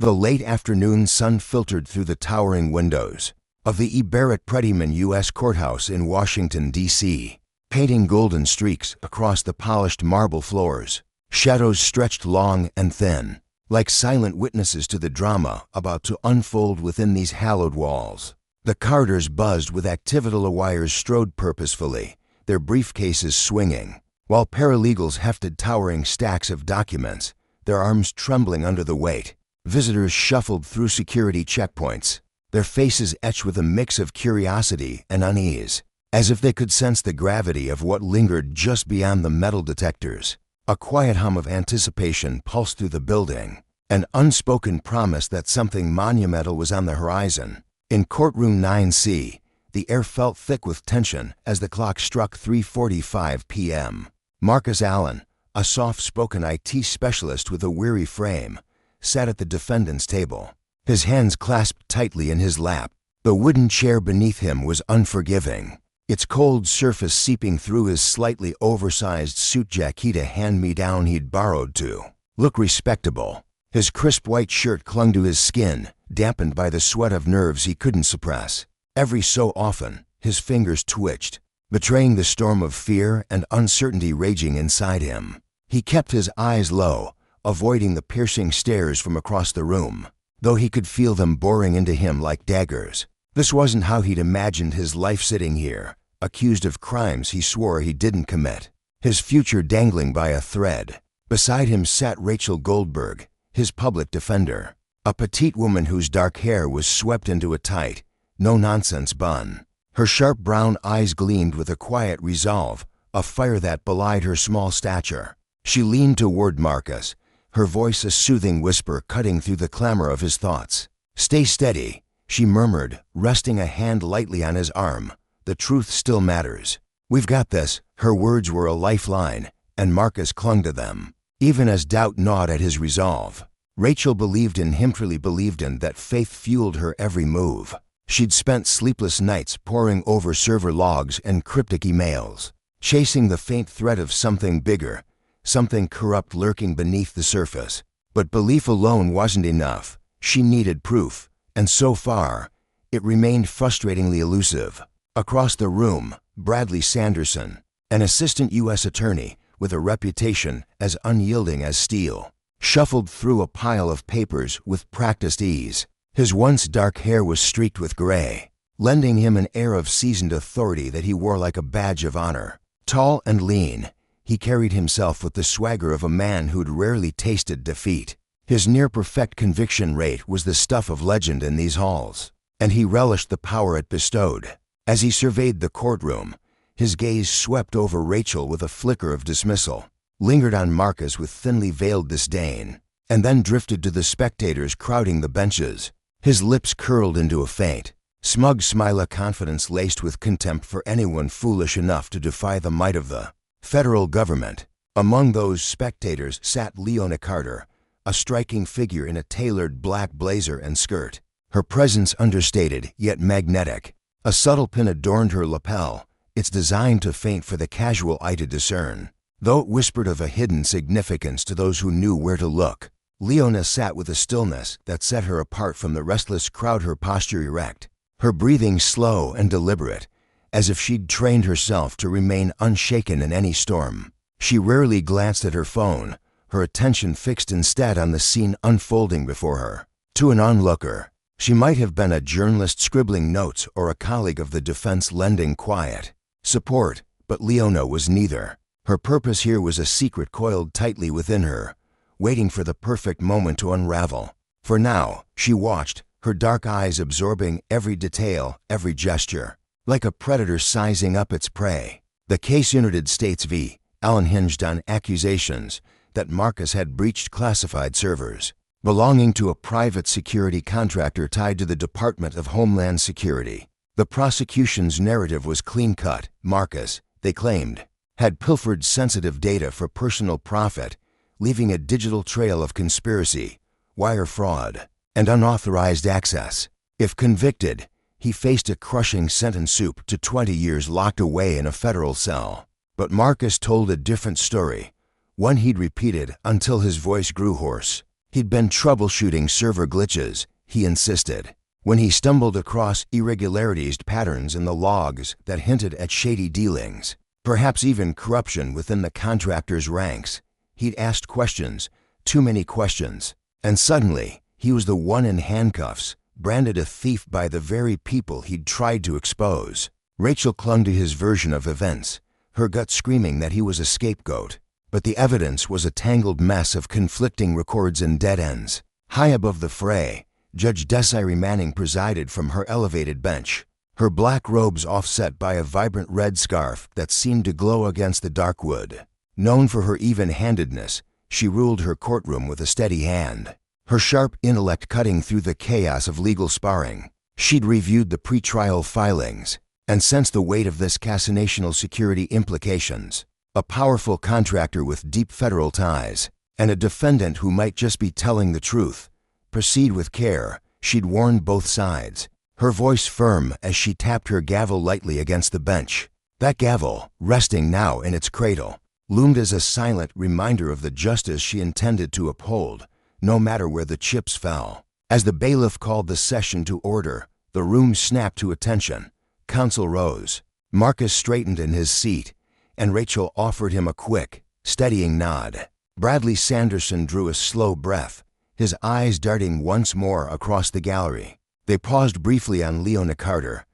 The late afternoon sun filtered through the towering windows of the E. Barrett Prettyman U.S. Courthouse in Washington, D.C., painting golden streaks across the polished marble floors. Shadows stretched long and thin, like silent witnesses to the drama about to unfold within these hallowed walls. The corridors buzzed with activity. Lawyers strode purposefully, their briefcases swinging, while paralegals hefted towering stacks of documents, their arms trembling under the weight. Visitors shuffled through security checkpoints, their faces etched with a mix of curiosity and unease, as if they could sense the gravity of what lingered just beyond the metal detectors. A quiet hum of anticipation pulsed through the building, an unspoken promise that something monumental was on the horizon. In Courtroom 9C, the air felt thick with tension as the clock struck 3:45 p.m. Marcus Allen, a soft-spoken IT specialist with a weary frame, sat at the defendant's table, his hands clasped tightly in his lap. The wooden chair beneath him was unforgiving, its cold surface seeping through his slightly oversized suit jacket, a hand-me-down he'd borrowed to look respectable. His crisp white shirt clung to his skin, dampened by the sweat of nerves he couldn't suppress. Every so often, his fingers twitched, betraying the storm of fear and uncertainty raging inside him. He kept his eyes low, avoiding the piercing stares from across the room, though he could feel them boring into him like daggers. This wasn't how he'd imagined his life, sitting here, accused of crimes he swore he didn't commit, his future dangling by a thread. Beside him sat Rachel Goldberg, his public defender, a petite woman whose dark hair was swept into a tight, no-nonsense bun. Her sharp brown eyes gleamed with a quiet resolve, a fire that belied her small stature. She leaned toward Marcus, her voice a soothing whisper cutting through the clamor of his thoughts. "Stay steady," she murmured, resting a hand lightly on his arm. "The truth still matters. We've got this." Her words were a lifeline, and Marcus clung to them, even as doubt gnawed at his resolve. Rachel believed in him, truly believed in that faith fueled her every move. She'd spent sleepless nights poring over server logs and cryptic emails, chasing the faint thread of something bigger, something corrupt lurking beneath the surface. But belief alone wasn't enough. She needed proof, and so far, it remained frustratingly elusive. Across the room, Bradley Sanderson, an assistant U.S. attorney with a reputation as unyielding as steel, shuffled through a pile of papers with practiced ease. His once dark hair was streaked with gray, lending him an air of seasoned authority that he wore like a badge of honor. Tall and lean, he carried himself with the swagger of a man who'd rarely tasted defeat. His near-perfect conviction rate was the stuff of legend in these halls, and he relished the power it bestowed. As he surveyed the courtroom, his gaze swept over Rachel with a flicker of dismissal, lingered on Marcus with thinly veiled disdain, and then drifted to the spectators crowding the benches. His lips curled into a faint, smug smile, a confidence laced with contempt for anyone foolish enough to defy the might of the federal government. Among those spectators sat Leona Carter, a striking figure in a tailored black blazer and skirt, her presence understated yet magnetic. A subtle pin adorned her lapel, its design to faint for the casual eye to discern, though it whispered of a hidden significance to those who knew where to look. Leona sat with a stillness that set her apart from the restless crowd, her posture erect, her breathing slow and deliberate, as if she'd trained herself to remain unshaken in any storm. She rarely glanced at her phone, her attention fixed instead on the scene unfolding before her. To an onlooker, she might have been a journalist scribbling notes or a colleague of the defense lending quiet support, but Leona was neither. Her purpose here was a secret coiled tightly within her, waiting for the perfect moment to unravel. For now, she watched, her dark eyes absorbing every detail, every gesture, like a predator sizing up its prey. The case United States v. Allen hinged on accusations that Marcus had breached classified servers belonging to a private security contractor tied to the Department of Homeland Security. The prosecution's narrative was clean-cut. Marcus, they claimed, had pilfered sensitive data for personal profit, leaving a digital trail of conspiracy, wire fraud, and unauthorized access. If convicted, he faced a crushing sentence to 20 years locked away in a federal cell. But Marcus told a different story, one he'd repeated until his voice grew hoarse. He'd been troubleshooting server glitches, he insisted, when he stumbled across irregularities patterns in the logs that hinted at shady dealings, perhaps even corruption within the contractor's ranks. He'd asked questions, too many questions, and suddenly he was the one in handcuffs, branded a thief by the very people he'd tried to expose. Rachel clung to his version of events, her gut screaming that he was a scapegoat. But the evidence was a tangled mess of conflicting records and dead ends. High above the fray, Judge Desiree Manning presided from her elevated bench, her black robes offset by a vibrant red scarf that seemed to glow against the dark wood. Known for her even-handedness, she ruled her courtroom with a steady hand, her sharp intellect cutting through the chaos of legal sparring. She'd reviewed the pretrial filings and sensed the weight of this case national security implications. A powerful contractor with deep federal ties, and a defendant who might just be telling the truth. Proceed with care, she'd warned both sides, her voice firm as she tapped her gavel lightly against the bench. That gavel, resting now in its cradle, loomed as a silent reminder of the justice she intended to uphold, no matter where the chips fell. As the bailiff called the session to order, the room snapped to attention. Counsel rose. Marcus straightened in his seat, and Rachel offered him a quick, steadying nod. Bradley Sanderson drew a slow breath, his eyes darting once more across the gallery. They paused briefly on Leona Carter,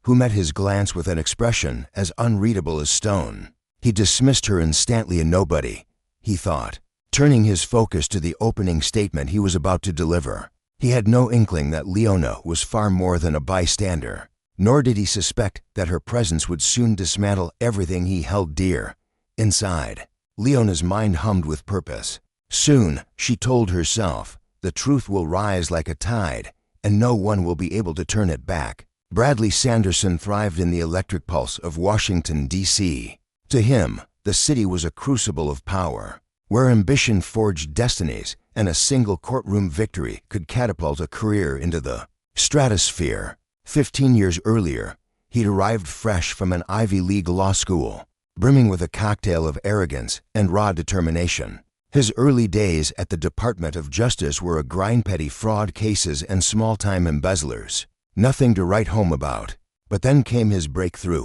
who met his glance with an expression as unreadable as stone. He dismissed her instantly a nobody, he thought, turning his focus to the opening statement he was about to deliver. He had no inkling that Leona was far more than a bystander. Nor did he suspect that her presence would soon dismantle everything he held dear. Inside, Leona's mind hummed with purpose. Soon, she told herself, the truth will rise like a tide, and no one will be able to turn it back. Bradley Sanderson thrived in the electric pulse of Washington, D.C. To him, the city was a crucible of power, where ambition forged destinies and a single courtroom victory could catapult a career into the stratosphere. 15 years earlier, he'd arrived fresh from an Ivy League law school, brimming with a cocktail of arrogance and raw determination. His early days at the Department of Justice were a grind petty fraud cases and small-time embezzlers. Nothing to write home about. But then came his breakthrough,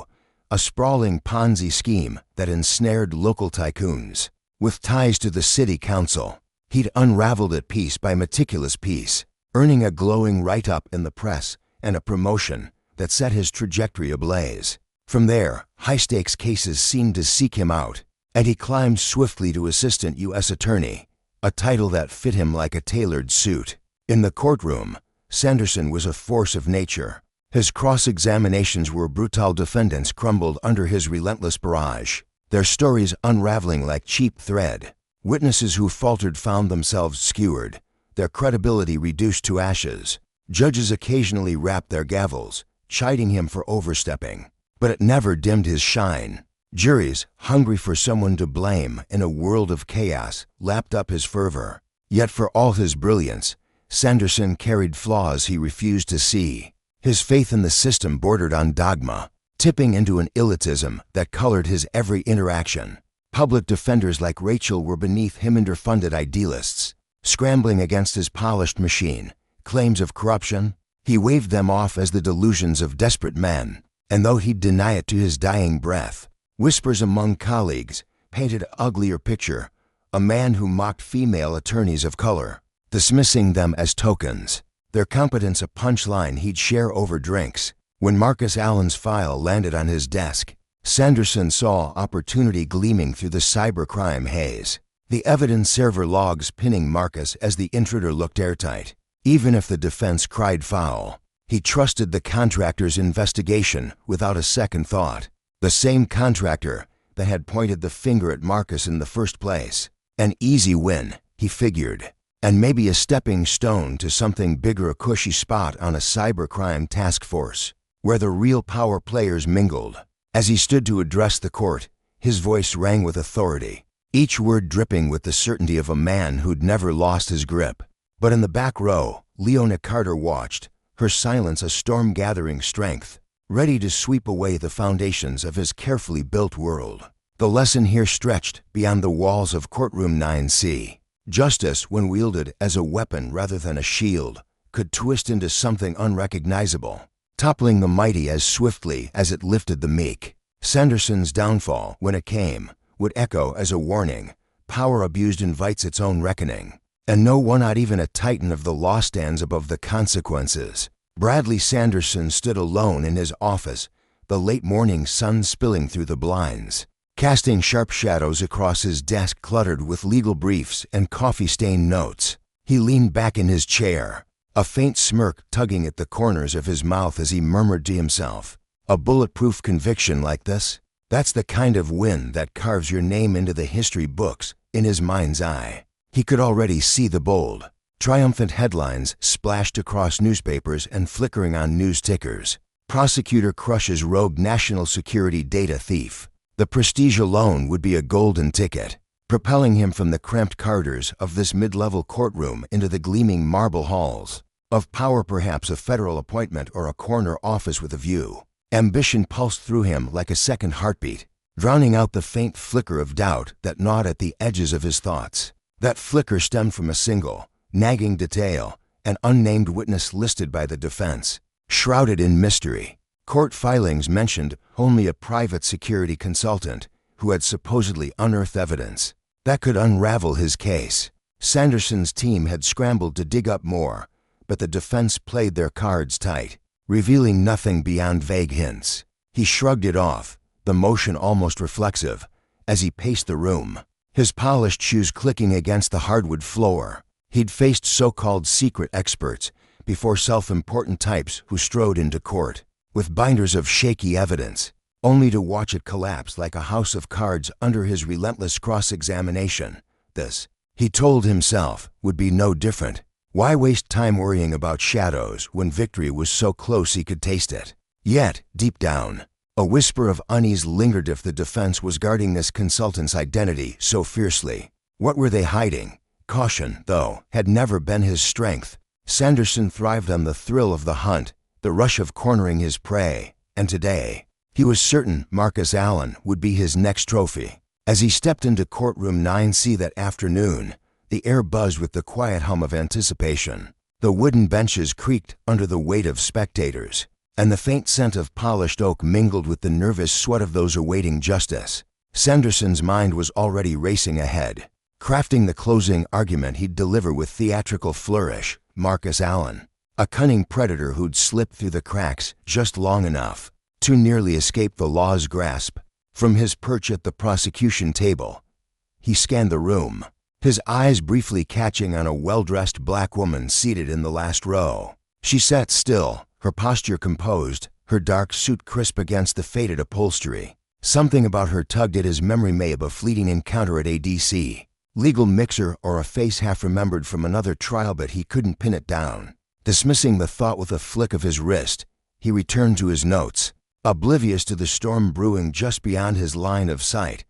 a sprawling Ponzi scheme that ensnared local tycoons. With ties to the city council, he'd unraveled it piece by meticulous piece, earning a glowing write-up in the press and a promotion that set his trajectory ablaze. From there, high-stakes cases seemed to seek him out, and he climbed swiftly to Assistant U.S. Attorney, a title that fit him like a tailored suit. In the courtroom, Sanderson was a force of nature. His cross-examinations where brutal defendants crumbled under his relentless barrage, their stories unraveling like cheap thread. Witnesses who faltered found themselves skewered, their credibility reduced to ashes. Judges occasionally rapped their gavels, chiding him for overstepping, but it never dimmed his shine. Juries, hungry for someone to blame in a world of chaos, lapped up his fervor. Yet for all his brilliance, Sanderson carried flaws he refused to see. His faith in the system bordered on dogma, tipping into an elitism that colored his every interaction. Public defenders like Rachel were beneath him, underfunded idealists, scrambling against his polished machine. Claims of corruption, he waved them off as the delusions of desperate men, and though he'd deny it to his dying breath, whispers among colleagues painted an uglier picture, a man who mocked female attorneys of color, dismissing them as tokens, their competence a punchline he'd share over drinks. When Marcus Allen's file landed on his desk, Sanderson saw opportunity gleaming through the cybercrime haze. The evidence server logs pinning Marcus as the intruder looked airtight. Even if the defense cried foul, he trusted the contractor's investigation without a second thought. The same contractor that had pointed the finger at Marcus in the first place. An easy win, he figured, and maybe a stepping stone to something bigger, a cushy spot on a cybercrime task force, where the real power players mingled. As he stood to address the court, his voice rang with authority, each word dripping with the certainty of a man who'd never lost his grip. But in the back row, Leona Carter watched, her silence a storm-gathering strength, ready to sweep away the foundations of his carefully built world. The lesson here stretched beyond the walls of Courtroom 9C. Justice, when wielded as a weapon rather than a shield, could twist into something unrecognizable, toppling the mighty as swiftly as it lifted the meek. Sanderson's downfall, when it came, would echo as a warning. Power abused invites its own reckoning, and no one, not even a titan of the law, stands above the consequences. Bradley Sanderson stood alone in his office, the late morning sun spilling through the blinds, casting sharp shadows across his desk cluttered with legal briefs and coffee-stained notes. He leaned back in his chair, a faint smirk tugging at the corners of his mouth as he murmured to himself, "A bulletproof conviction like this? That's the kind of win that carves your name into the history books." In his mind's eye, he could already see the bold, triumphant headlines splashed across newspapers and flickering on news tickers. Prosecutor crushes rogue national security data thief. The prestige alone would be a golden ticket, propelling him from the cramped corridors of this mid-level courtroom into the gleaming marble halls of power, perhaps a federal appointment or a corner office with a view. Ambition pulsed through him like a second heartbeat, drowning out the faint flicker of doubt that gnawed at the edges of his thoughts. That flicker stemmed from a single, nagging detail: an unnamed witness listed by the defense, shrouded in mystery. Court filings mentioned only a private security consultant who had supposedly unearthed evidence that could unravel his case. Sanderson's team had scrambled to dig up more, but the defense played their cards tight, revealing nothing beyond vague hints. He shrugged it off, the motion almost reflexive, as he paced the room, his polished shoes clicking against the hardwood floor. He'd faced so-called secret experts before, self-important types who strode into court with binders of shaky evidence, only to watch it collapse like a house of cards under his relentless cross-examination. This, he told himself, would be no different. Why waste time worrying about shadows when victory was so close he could taste it? Yet, deep down, a whisper of unease lingered. If the defense was guarding this consultant's identity so fiercely, what were they hiding? Caution, though, had never been his strength. Sanderson thrived on the thrill of the hunt, the rush of cornering his prey, and today, he was certain Marcus Allen would be his next trophy. As he stepped into courtroom 9C that afternoon, the air buzzed with the quiet hum of anticipation. The wooden benches creaked under the weight of spectators, and the faint scent of polished oak mingled with the nervous sweat of those awaiting justice. Sanderson's mind was already racing ahead, crafting the closing argument he'd deliver with theatrical flourish. Marcus Allen, a cunning predator who'd slipped through the cracks just long enough to nearly escape the law's grasp. From his perch at the prosecution table, he scanned the room, his eyes briefly catching on a well-dressed black woman seated in the last row. She sat still, her posture composed, her dark suit crisp against the faded upholstery. Something about her tugged at his memory, maybe a fleeting encounter at a DC legal mixer or a face half remembered from another trial, but he couldn't pin it down. Dismissing the thought with a flick of his wrist, he returned to his notes, oblivious to the storm brewing just beyond his line of sight.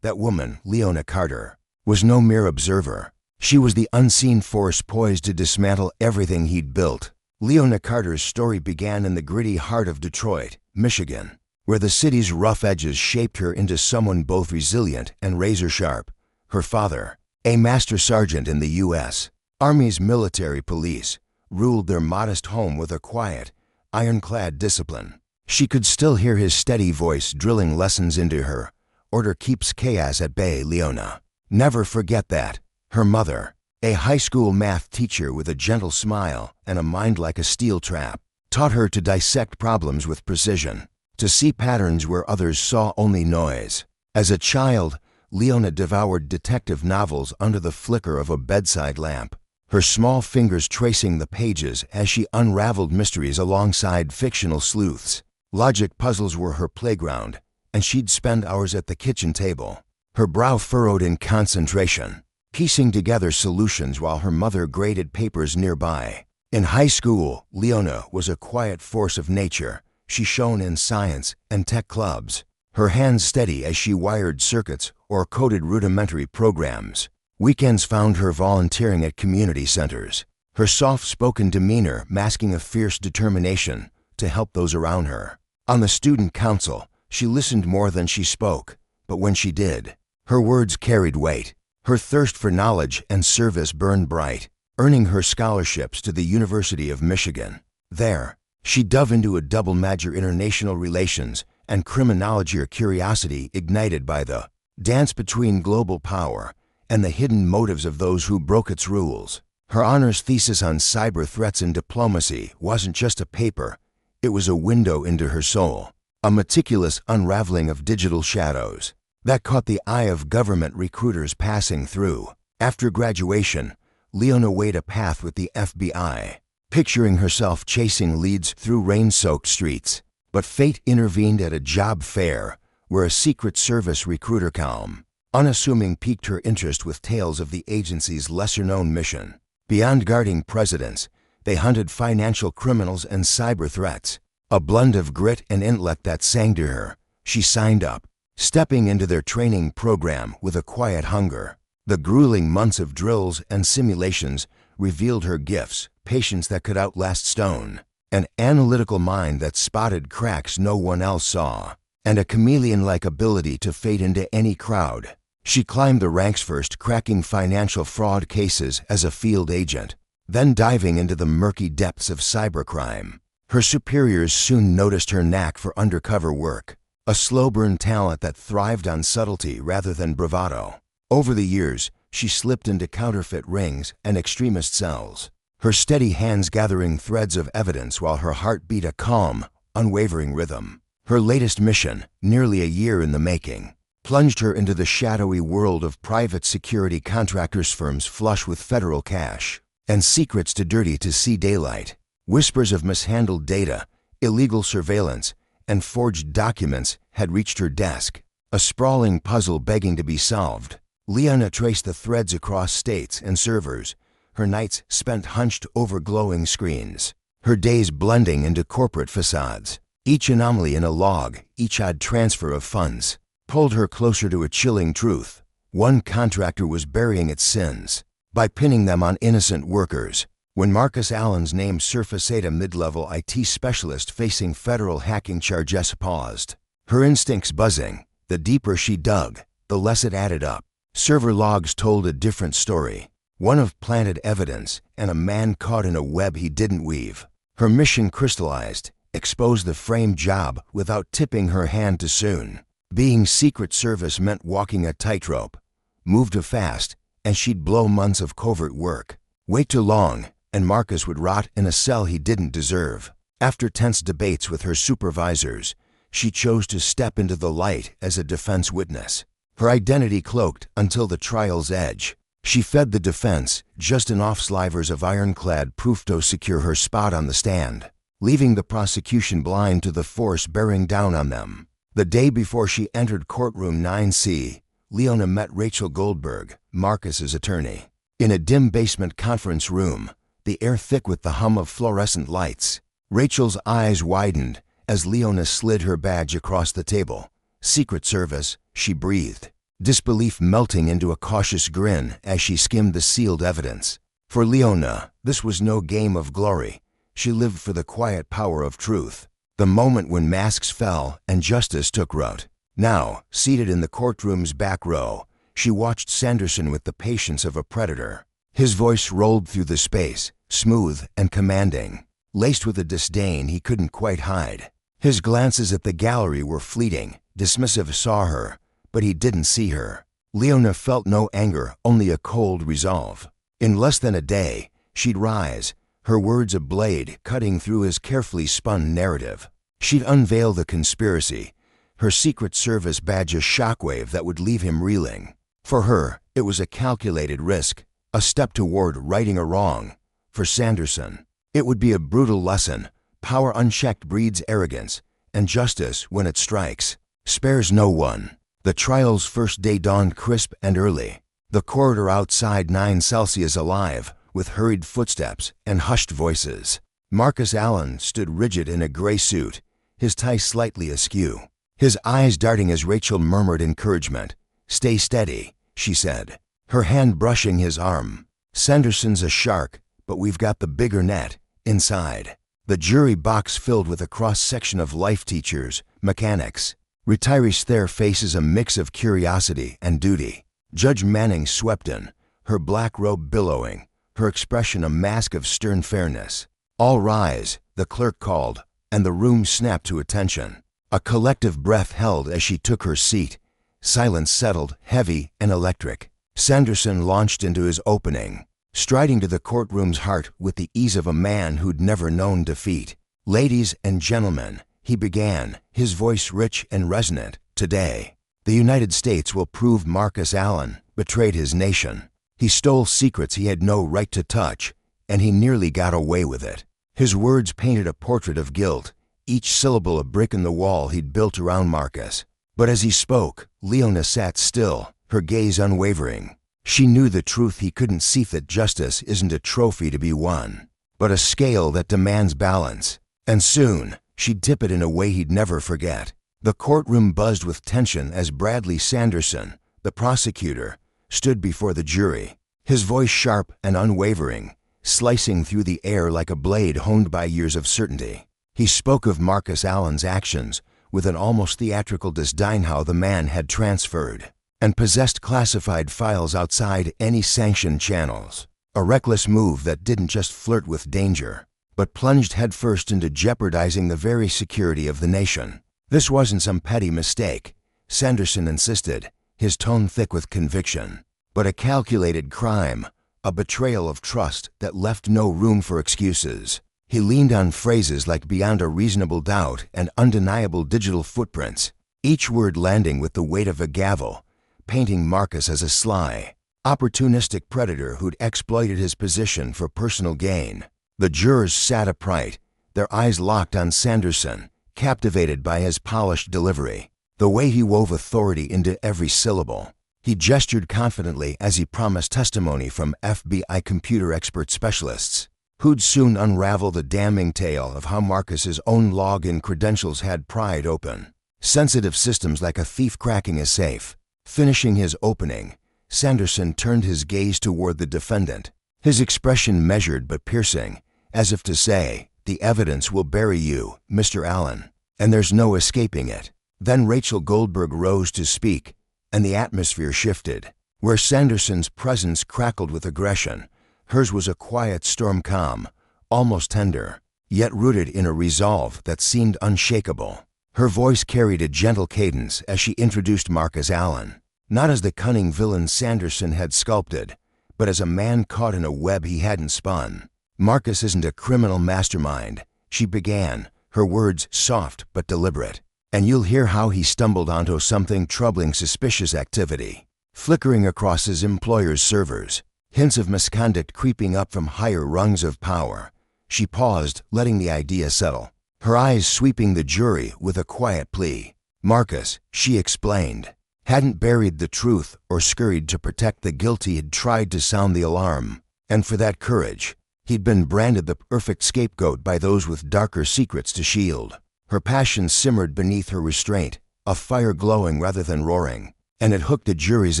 That woman, Leona Carter, was no mere observer. She was the unseen force poised to dismantle everything he'd built. Leona Carter's story began in the gritty heart of Detroit, Michigan, where the city's rough edges shaped her into someone both resilient and razor-sharp. Her father, a master sergeant in the U.S. Army's military police, ruled their modest home with a quiet, ironclad discipline. She could still hear his steady voice drilling lessons into her. Order keeps chaos at bay, Leona. Never forget that. Her mother, a high school math teacher with a gentle smile and a mind like a steel trap, taught her to dissect problems with precision, to see patterns where others saw only noise. As a child, Leona devoured detective novels under the flicker of a bedside lamp, her small fingers tracing the pages as she unraveled mysteries alongside fictional sleuths. Logic puzzles were her playground, and she'd spend hours at the kitchen table, her brow furrowed in concentration, piecing together solutions while her mother graded papers nearby. In high school, Leona was a quiet force of nature. She shone in science and tech clubs, her hands steady as she wired circuits or coded rudimentary programs. Weekends found her volunteering at community centers, her soft-spoken demeanor masking a fierce determination to help those around her. On the student council, she listened more than she spoke, but when she did, her words carried weight. Her thirst for knowledge and service burned bright, earning her scholarships to the University of Michigan. There, she dove into a double major: international relations and criminology, her curiosity ignited by the dance between global power and the hidden motives of those who broke its rules. Her honors thesis on cyber threats and diplomacy wasn't just a paper, it was a window into her soul, a meticulous unraveling of digital shadows that caught the eye of government recruiters passing through. After graduation, Leona weighed a path with the FBI, picturing herself chasing leads through rain-soaked streets. But fate intervened at a job fair where a Secret Service recruiter, calm, unassuming, piqued her interest with tales of the agency's lesser-known mission. Beyond guarding presidents, they hunted financial criminals and cyber threats, a blend of grit and intellect that sang to her. She signed up, stepping into their training program with a quiet hunger. The grueling months of drills and simulations revealed her gifts: patience that could outlast stone, an analytical mind that spotted cracks no one else saw, and a chameleon-like ability to fade into any crowd. She climbed the ranks, first cracking financial fraud cases as a field agent, then diving into the murky depths of cybercrime. Her superiors soon noticed her knack for undercover work, a slow-burn talent that thrived on subtlety rather than bravado. Over the years, she slipped into counterfeit rings and extremist cells, her steady hands gathering threads of evidence while her heart beat a calm, unwavering rhythm. Her latest mission, nearly a year in the making, plunged her into the shadowy world of private security contractors, firms flush with federal cash, and secrets too dirty to see daylight. Whispers of mishandled data, illegal surveillance, and forged documents had reached her desk, a sprawling puzzle begging to be solved. Leona traced the threads across states and servers, her nights spent hunched over glowing screens, her days blending into corporate facades. Each anomaly in a log, each odd transfer of funds, pulled her closer to a chilling truth. One contractor was burying its sins by pinning them on innocent workers. When Marcus Allen's name surfaced, a mid-level IT specialist facing federal hacking charges, paused, her instincts buzzing. The deeper she dug, the less it added up. Server logs told a different story, one of planted evidence and a man caught in a web he didn't weave. Her mission crystallized, exposed the frame job without tipping her hand too soon. Being Secret Service meant walking a tightrope. Move too fast, and she'd blow months of covert work. Wait too long, and Marcus would rot in a cell he didn't deserve. After tense debates with her supervisors, she chose to step into the light as a defense witness, her identity cloaked until the trial's edge. She fed the defense just enough slivers of ironclad proof to secure her spot on the stand, leaving the prosecution blind to the force bearing down on them. The day before she entered Courtroom 9C, Leona met Rachel Goldberg, Marcus's attorney. In a dim basement conference room, the air thick with the hum of fluorescent lights, Rachel's eyes widened as Leona slid her badge across the table. Secret Service, she breathed, disbelief melting into a cautious grin as she skimmed the sealed evidence. For Leona, this was no game of glory. She lived for the quiet power of truth, the moment when masks fell and justice took root. Now, seated in the courtroom's back row, she watched Sanderson with the patience of a predator. His voice rolled through the space, smooth and commanding, laced with a disdain he couldn't quite hide. His glances at the gallery were fleeting, dismissive. Saw her, but he didn't see her. Leona felt no anger, only a cold resolve. In less than a day, she'd rise, her words a blade cutting through his carefully spun narrative. She'd unveil the conspiracy, her Secret Service badge a shockwave that would leave him reeling. For her, it was a calculated risk, a step toward righting a wrong. For Sanderson, it would be a brutal lesson. Power unchecked breeds arrogance, and justice, when it strikes, spares no one. The trial's first day dawned crisp and early, the corridor outside 9C alive with hurried footsteps and hushed voices. Marcus Allen stood rigid in a gray suit, his tie slightly askew, his eyes darting as Rachel murmured encouragement. "Stay steady," she said, her hand brushing his arm. "Sanderson's a shark, but we've got the bigger net inside." The jury box filled with a cross-section of life teachers, mechanics, retirees, their faces a mix of curiosity and duty. Judge Manning swept in, her black robe billowing, her expression a mask of stern fairness. "All rise," the clerk called, and the room snapped to attention. A collective breath held as she took her seat. Silence settled, heavy and electric. Sanderson launched into his opening, striding to the courtroom's heart with the ease of a man who'd never known defeat. "Ladies and gentlemen," he began, his voice rich and resonant, "today, the United States will prove Marcus Allen betrayed his nation. He stole secrets he had no right to touch, and he nearly got away with it." His words painted a portrait of guilt, each syllable a brick in the wall he'd built around Marcus. But as he spoke, Leona sat still, her gaze unwavering. She knew the truth he couldn't see, that justice isn't a trophy to be won, but a scale that demands balance. And soon, she'd tip it in a way he'd never forget. The courtroom buzzed with tension as Bradley Sanderson, the prosecutor, stood before the jury, his voice sharp and unwavering, slicing through the air like a blade honed by years of certainty. He spoke of Marcus Allen's actions with an almost theatrical disdain, how the man had transferred and possessed classified files outside any sanctioned channels. A reckless move that didn't just flirt with danger, but plunged headfirst into jeopardizing the very security of the nation. This wasn't some petty mistake, Sanderson insisted, his tone thick with conviction, but a calculated crime, a betrayal of trust that left no room for excuses. He leaned on phrases like "beyond a reasonable doubt" and "undeniable digital footprints," each word landing with the weight of a gavel, painting Marcus as a sly, opportunistic predator who'd exploited his position for personal gain. The jurors sat upright, their eyes locked on Sanderson, captivated by his polished delivery, the way he wove authority into every syllable. He gestured confidently as he promised testimony from FBI computer expert specialists, who'd soon unravel the damning tale of how Marcus's own login credentials had pried open sensitive systems like a thief cracking a safe. Finishing his opening, Sanderson turned his gaze toward the defendant, his expression measured but piercing, as if to say, "The evidence will bury you, Mr. Allen, and there's no escaping it." Then Rachel Goldberg rose to speak, and the atmosphere shifted. Where Sanderson's presence crackled with aggression, hers was a quiet storm, calm, almost tender, yet rooted in a resolve that seemed unshakable. Her voice carried a gentle cadence as she introduced Marcus Allen, not as the cunning villain Sanderson had sculpted, but as a man caught in a web he hadn't spun. "Marcus isn't a criminal mastermind," she began, her words soft but deliberate. "And you'll hear how he stumbled onto something troubling, suspicious activity flickering across his employer's servers, hints of misconduct creeping up from higher rungs of power." She paused, letting the idea settle, her eyes sweeping the jury with a quiet plea. Marcus, she explained, hadn't buried the truth or scurried to protect the guilty. He'd tried to sound the alarm, and for that courage, he'd been branded the perfect scapegoat by those with darker secrets to shield. Her passion simmered beneath her restraint, a fire glowing rather than roaring, and it hooked the jury's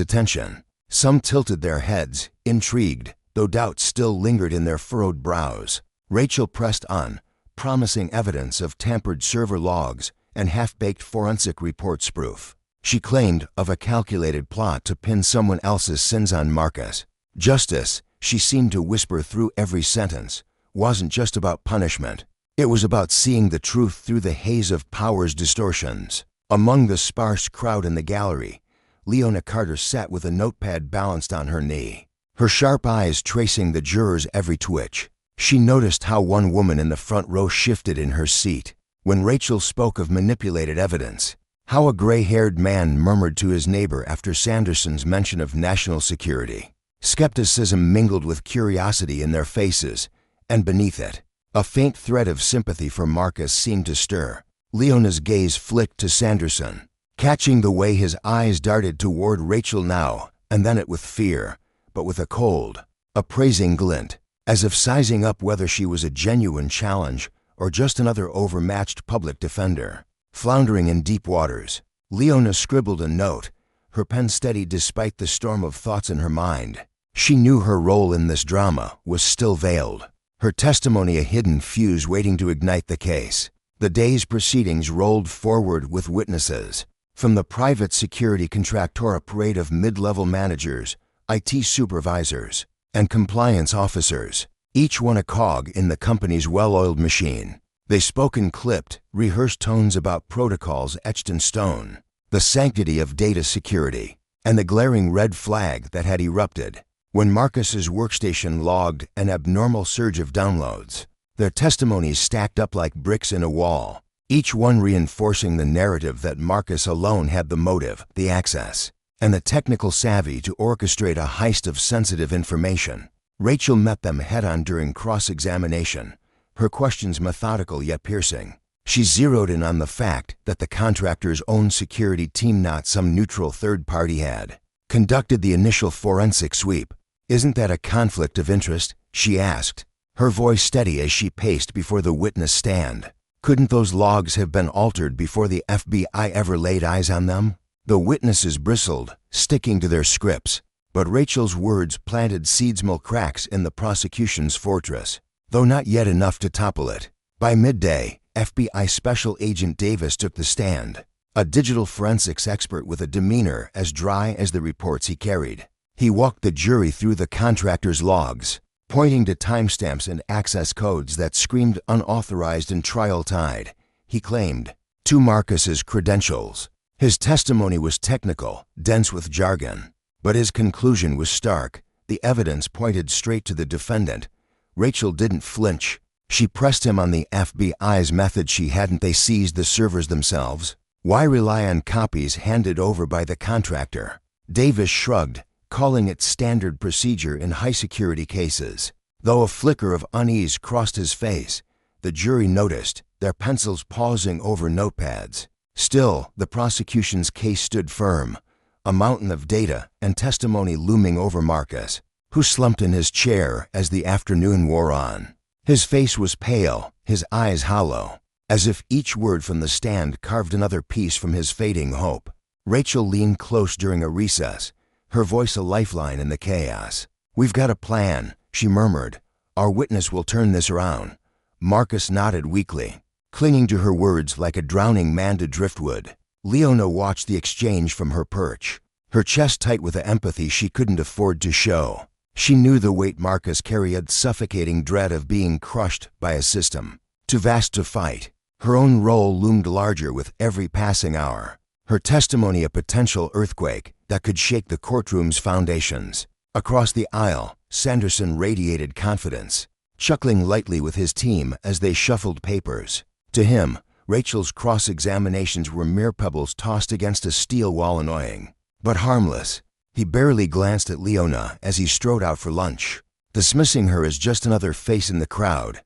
attention. Some tilted their heads, intrigued, though doubt still lingered in their furrowed brows. Rachel pressed on, promising evidence of tampered server logs and half-baked forensic report spoof. She claimed of a calculated plot to pin someone else's sins on Marcus. Justice, she seemed to whisper through every sentence, wasn't just about punishment. It was about seeing the truth through the haze of power's distortions. Among the sparse crowd in the gallery, Leona Carter sat with a notepad balanced on her knee, her sharp eyes tracing the jurors' every twitch. She noticed how one woman in the front row shifted in her seat when Rachel spoke of manipulated evidence, how a gray-haired man murmured to his neighbor after Sanderson's mention of national security. Skepticism mingled with curiosity in their faces, and beneath it, a faint thread of sympathy for Marcus seemed to stir. Leona's gaze flicked to Sanderson, catching the way his eyes darted toward Rachel now and then it with fear, but with a cold, appraising glint, as if sizing up whether she was a genuine challenge or just another overmatched public defender. Floundering in deep waters, Leona scribbled a note, her pen steady despite the storm of thoughts in her mind. She knew her role in this drama was still veiled, her testimony a hidden fuse waiting to ignite the case. The day's proceedings rolled forward with witnesses, From the private security contractor, a parade of mid-level managers, IT supervisors, and compliance officers, each one a cog in the company's well-oiled machine. They spoke in clipped, rehearsed tones about protocols etched in stone, the sanctity of data security, and the glaring red flag that had erupted when Marcus's workstation logged an abnormal surge of downloads. Their testimonies stacked up like bricks in a wall, each one reinforcing the narrative that Marcus alone had the motive, the access, and the technical savvy to orchestrate a heist of sensitive information. Rachel met them head-on during cross-examination, her questions methodical yet piercing. She zeroed in on the fact that the contractor's own security team, not some neutral third party, had conducted the initial forensic sweep. "Isn't that a conflict of interest?" she asked, her voice steady as she paced before the witness stand. "Couldn't those logs have been altered before the FBI ever laid eyes on them?" The witnesses bristled, sticking to their scripts, but Rachel's words planted seedsmal cracks in the prosecution's fortress, though not yet enough to topple it. By midday, FBI Special Agent Davis took the stand, a digital forensics expert with a demeanor as dry as the reports he carried. He walked the jury through the contractor's logs, pointing to timestamps and access codes that screamed unauthorized and trial-tied, he claimed, to Marcus's credentials. His testimony was technical, dense with jargon, but his conclusion was stark. The evidence pointed straight to the defendant. Rachel didn't flinch. She pressed him on the FBI's method. Hadn't they seized the servers themselves? Why rely on copies handed over by the contractor? Davis shrugged, calling it standard procedure in high-security cases. Though a flicker of unease crossed his face, the jury noticed, their pencils pausing over notepads. Still, the prosecution's case stood firm, a mountain of data and testimony looming over Marcus, who slumped in his chair as the afternoon wore on. His face was pale, his eyes hollow, as if each word from the stand carved another piece from his fading hope. Rachel leaned close during a recess, her voice a lifeline in the chaos. "We've got a plan," she murmured. "Our witness will turn this around." Marcus nodded weakly, clinging to her words like a drowning man to driftwood. Leona watched the exchange from her perch, her chest tight with the empathy she couldn't afford to show. She knew the weight Marcus carried, suffocating dread of being crushed by a system too vast to fight. Her own role loomed larger with every passing hour, her testimony a potential earthquake that could shake the courtroom's foundations. Across the aisle, Sanderson radiated confidence, chuckling lightly with his team as they shuffled papers. To him, Rachel's cross-examinations were mere pebbles tossed against a steel wall, annoying, but harmless. He barely glanced at Leona as he strode out for lunch, dismissing her as just another face in the crowd.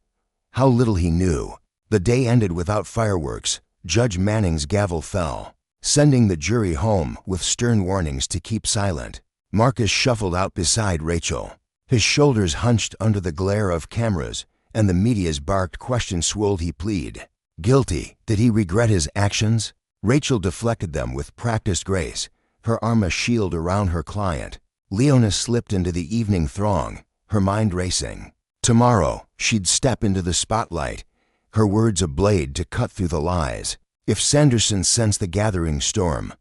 How little he knew. The day ended without fireworks. Judge Manning's gavel fell, sending the jury home with stern warnings to keep silent. Marcus shuffled out beside Rachel, his shoulders hunched under the glare of cameras and the media's barked questions. Swolled he plead guilty? Did he regret his actions? Rachel deflected them with practiced grace, her arm a shield around her client. Leona slipped into the evening throng, her mind racing. Tomorrow, she'd step into the spotlight, her words a blade to cut through the lies. If Sanderson sensed the gathering storm,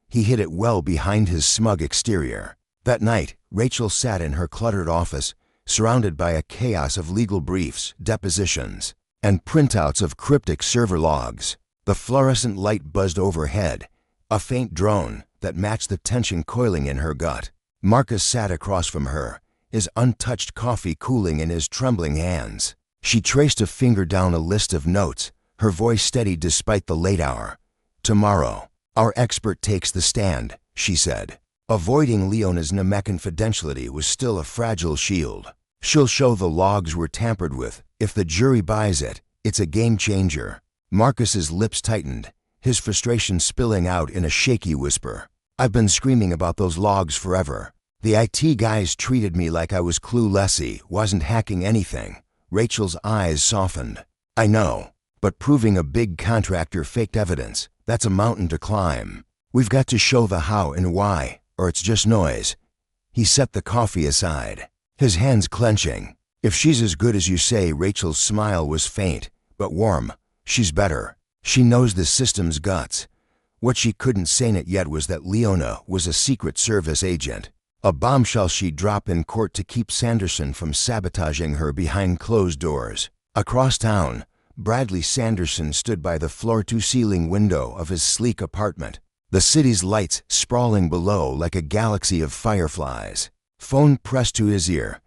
he hid it well behind his smug exterior. That night, Rachel sat in her cluttered office, surrounded by a chaos of legal briefs, depositions, and printouts of cryptic server logs. The fluorescent light buzzed overhead, a faint drone that matched the tension coiling in her gut. Marcus sat across from her, his untouched coffee cooling in his trembling hands. She traced a finger down a list of notes, her voice steady despite the late hour. "Tomorrow, our expert takes the stand," she said. Avoiding Leona's confidentiality was still a fragile shield. "She'll show the logs were tampered with. If the jury buys it, it's a game changer." Marcus's lips tightened, his frustration spilling out in a shaky whisper. "I've been screaming about those logs forever. The IT guys treated me like I was clueless, wasn't hacking anything." Rachel's eyes softened. "I know, but proving a big contractor faked evidence, that's a mountain to climb. We've got to show the how and why, or it's just noise." He set the coffee aside, his hands clenching. "If she's as good as you say," Rachel's smile was faint, but warm. "She's better. She knows the system's guts. What she couldn't say it yet was that Leona was a Secret Service agent. A bombshell she'd drop in court to keep Sanderson from sabotaging her behind closed doors. Across town, Bradley Sanderson stood by the floor-to-ceiling window of his sleek apartment, the city's lights sprawling below like a galaxy of fireflies. Phone pressed to his ear.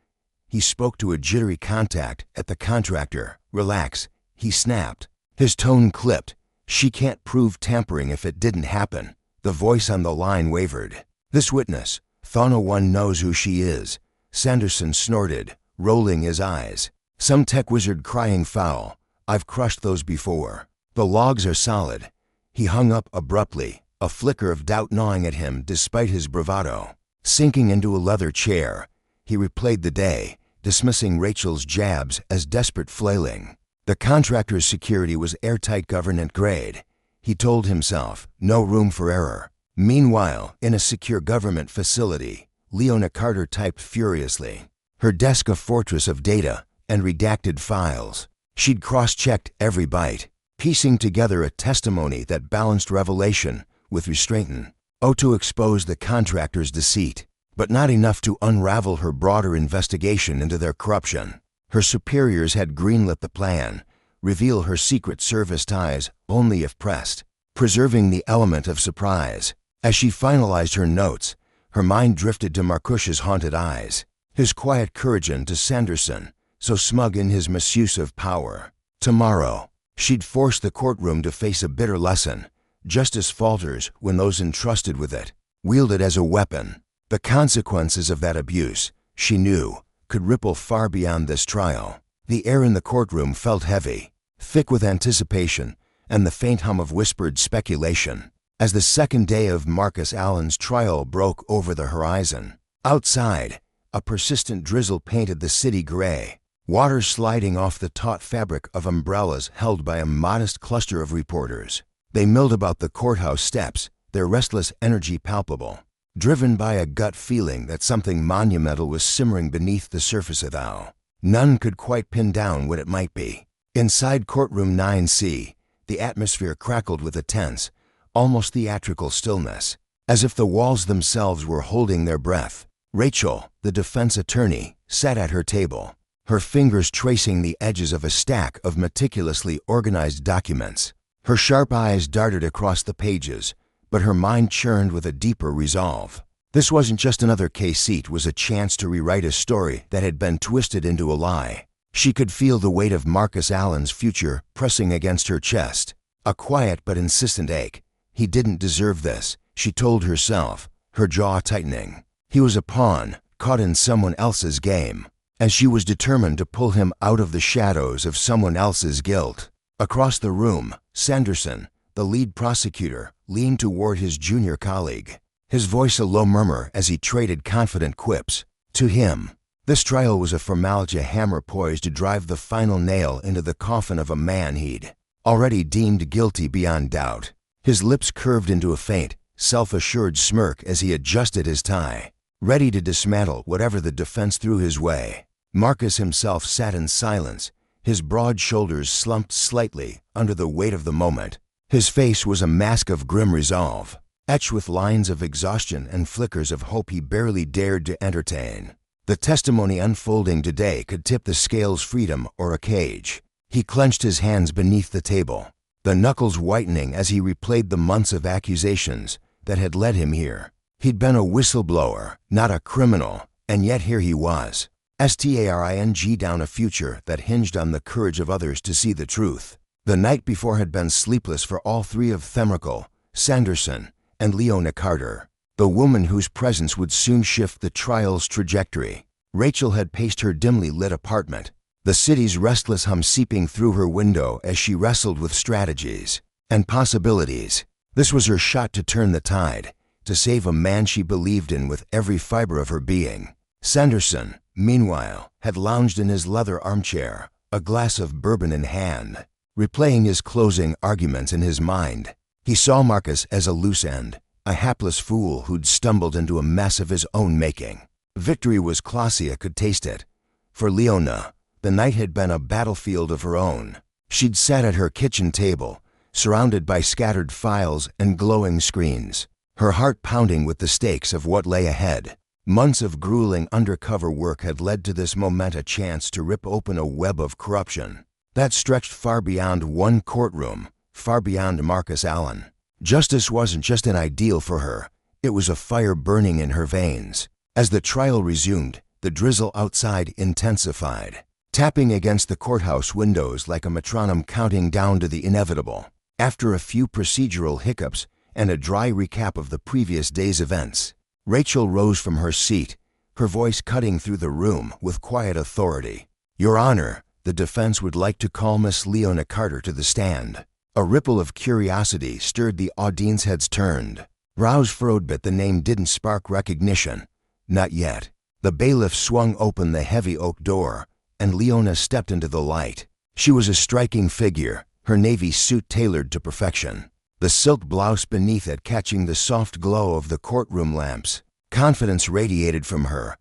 He spoke to a jittery contact at the contractor. "Relax," he snapped. His tone clipped. "She can't prove tampering if it didn't happen." The voice on the line wavered. "This witness, thought no one knows who she is," Sanderson snorted, rolling his eyes. "Some tech wizard crying foul. I've crushed those before. The logs are solid." He hung up abruptly, a flicker of doubt gnawing at him despite his bravado. Sinking into a leather chair, he replayed the day, dismissing Rachel's jabs as desperate flailing. The contractor's security was airtight government grade. He told himself, no room for error. Meanwhile, in a secure government facility, Leona Carter typed furiously. Her desk a fortress of data and redacted files. She'd cross-checked every byte, piecing together a testimony that balanced revelation with restraint. To expose the contractor's deceit, but not enough to unravel her broader investigation into their corruption. Her superiors had greenlit the plan, reveal her Secret Service ties only if pressed, preserving the element of surprise. As she finalized her notes, her mind drifted to Marcush's haunted eyes, his quiet courage, and to Sanderson, so smug in his misuse of power. Tomorrow, she'd force the courtroom to face a bitter lesson. Justice falters when those entrusted with it wield it as a weapon. The consequences of that abuse, she knew, could ripple far beyond this trial. The air in the courtroom felt heavy, thick with anticipation and the faint hum of whispered speculation, as the second day of Marcus Allen's trial broke over the horizon. Outside, a persistent drizzle painted the city gray, water sliding off the taut fabric of umbrellas held by a modest cluster of reporters. They milled about the courthouse steps, their restless energy palpable, driven by a gut feeling that something monumental was simmering beneath the surface of thou. None could quite pin down what it might be. Inside courtroom 9C, the atmosphere crackled with a tense, almost theatrical stillness, as if the walls themselves were holding their breath. Rachel, the defense attorney, sat at her table, her fingers tracing the edges of a stack of meticulously organized documents. Her sharp eyes darted across the pages, but her mind churned with a deeper resolve. This wasn't just another case. It was a chance to rewrite a story that had been twisted into a lie. She could feel the weight of Marcus Allen's future pressing against her chest, a quiet but insistent ache. He didn't deserve this, she told herself, her jaw tightening. He was a pawn, caught in someone else's game, and she was determined to pull him out of the shadows of someone else's guilt. Across the room, Sanderson, the lead prosecutor, leaned toward his junior colleague, his voice a low murmur as he traded confident quips. To him, this trial was a formality, a hammer poised to drive the final nail into the coffin of a man he'd already deemed guilty beyond doubt. His lips curved into a faint, self-assured smirk as he adjusted his tie, ready to dismantle whatever the defense threw his way. Marcus himself sat in silence, his broad shoulders slumped slightly under the weight of the moment. His face was a mask of grim resolve, etched with lines of exhaustion and flickers of hope he barely dared to entertain. The testimony unfolding today could tip the scales, freedom or a cage. He clenched his hands beneath the table, the knuckles whitening as he replayed the months of accusations that had led him here. He'd been a whistleblower, not a criminal, and yet here he was, staring down a future that hinged on the courage of others to see the truth. The night before had been sleepless for all three of Themrical, Sanderson, and Leona Carter, the woman whose presence would soon shift the trial's trajectory. Rachel had paced her dimly lit apartment, the city's restless hum seeping through her window as she wrestled with strategies and possibilities. This was her shot to turn the tide, to save a man she believed in with every fiber of her being. Sanderson, meanwhile, had lounged in his leather armchair, a glass of bourbon in hand, replaying his closing arguments in his mind. He saw Marcus as a loose end, a hapless fool who'd stumbled into a mess of his own making. Victory was Clausia could taste it. For Leona, the night had been a battlefield of her own. She'd sat at her kitchen table, surrounded by scattered files and glowing screens, her heart pounding with the stakes of what lay ahead. Months of grueling undercover work had led to this moment a chance to rip open a web of corruption that stretched far beyond one courtroom, far beyond Marcus Allen. Justice wasn't just an ideal for her, it was a fire burning in her veins. As the trial resumed, the drizzle outside intensified, tapping against the courthouse windows like a metronome counting down to the inevitable. After a few procedural hiccups and a dry recap of the previous day's events, Rachel rose from her seat, her voice cutting through the room with quiet authority. "Your Honor, the defense would like to call Miss Leona Carter to the stand." A ripple of curiosity stirred the audience heads turned. Brows furrowed, but the name didn't spark recognition. Not yet. The bailiff swung open the heavy oak door, and Leona stepped into the light. She was a striking figure, her navy suit tailored to perfection, the silk blouse beneath it catching the soft glow of the courtroom lamps. Confidence radiated from her,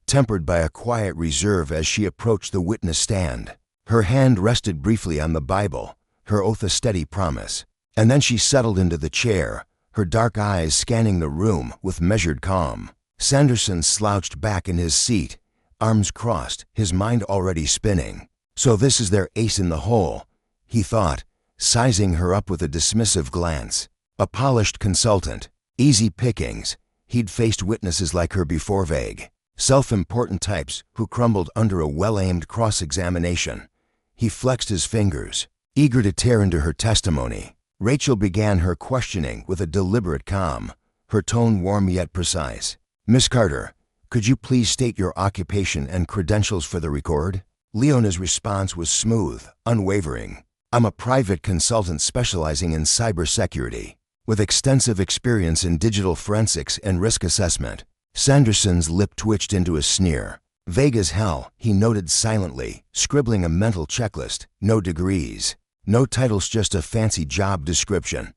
tempered by a quiet reserve as she approached the witness stand. Her hand rested briefly on the Bible, her oath a steady promise, and then she settled into the chair, her dark eyes scanning the room with measured calm. Sanderson slouched back in his seat, arms crossed, his mind already spinning. So this is their ace in the hole, he thought, sizing her up with a dismissive glance. A polished consultant, easy pickings. He'd faced witnesses like her before, vague, self-important types who crumbled under a well-aimed cross-examination. He flexed his fingers, eager to tear into her testimony. Rachel began her questioning with a deliberate calm, her tone warm yet precise. "Miss Carter, could you please state your occupation and credentials for the record?" Leona's response was smooth, unwavering. "I'm a private consultant specializing in cybersecurity, with extensive experience in digital forensics and risk assessment." Sanderson's lip twitched into a sneer. Vague as hell, he noted silently, scribbling a mental checklist. No degrees, no titles, just a fancy job description.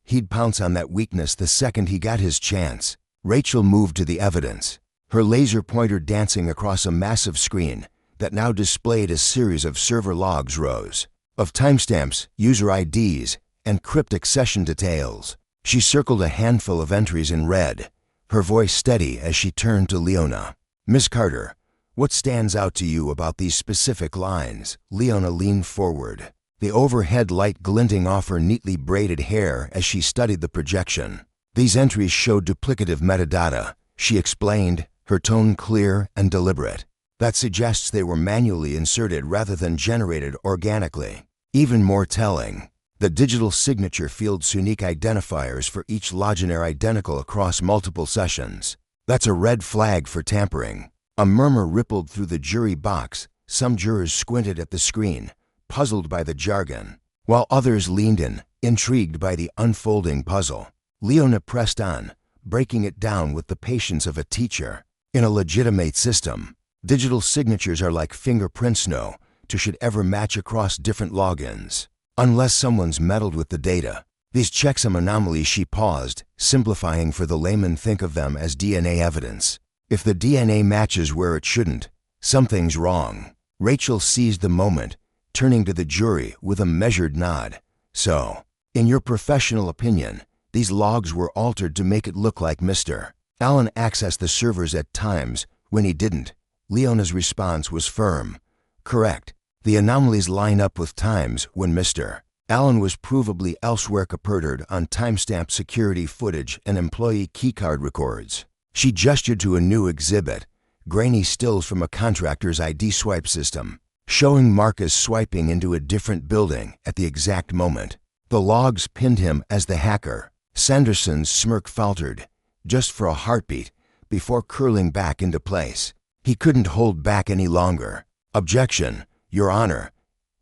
He'd pounce on that weakness the second he got his chance. Rachel moved to the evidence, her laser pointer dancing across a massive screen that now displayed a series of server logs, rows of timestamps, user IDs, and cryptic session details. She circled a handful of entries in red, her voice steady as she turned to Leona. "Miss Carter, what stands out to you about these specific lines?" Leona leaned forward, the overhead light glinting off her neatly braided hair as she studied the projection. "These entries show duplicative metadata," she explained, her tone clear and deliberate. "That suggests they were manually inserted rather than generated organically. Even more telling, the digital signature fields unique identifiers for each login are identical across multiple sessions. That's a red flag for tampering." A murmur rippled through the jury box. Some jurors squinted at the screen, puzzled by the jargon, while others leaned in, intrigued by the unfolding puzzle. Leona pressed on, breaking it down with the patience of a teacher. "In a legitimate system, digital signatures are like fingerprints, no two should ever match across different logins, unless someone's meddled with the data. These checksum anomalies," she paused, simplifying for the layman, "think of them as DNA evidence. If the DNA matches where it shouldn't, something's wrong." Rachel seized the moment, turning to the jury with a measured nod. "So, in your professional opinion, these logs were altered to make it look like Mr. Allen accessed the servers at times when he didn't?" Leona's response was firm. "Correct. The anomalies line up with times when Mr. Allen was provably elsewhere, caperted on timestamp security footage and employee keycard records." She gestured to a new exhibit, grainy stills from a contractor's ID swipe system, showing Marcus swiping into a different building at the exact moment. The logs pinned him as the hacker. Sanderson's smirk faltered, just for a heartbeat, before curling back into place. He couldn't hold back any longer. "Objection, Your Honor,"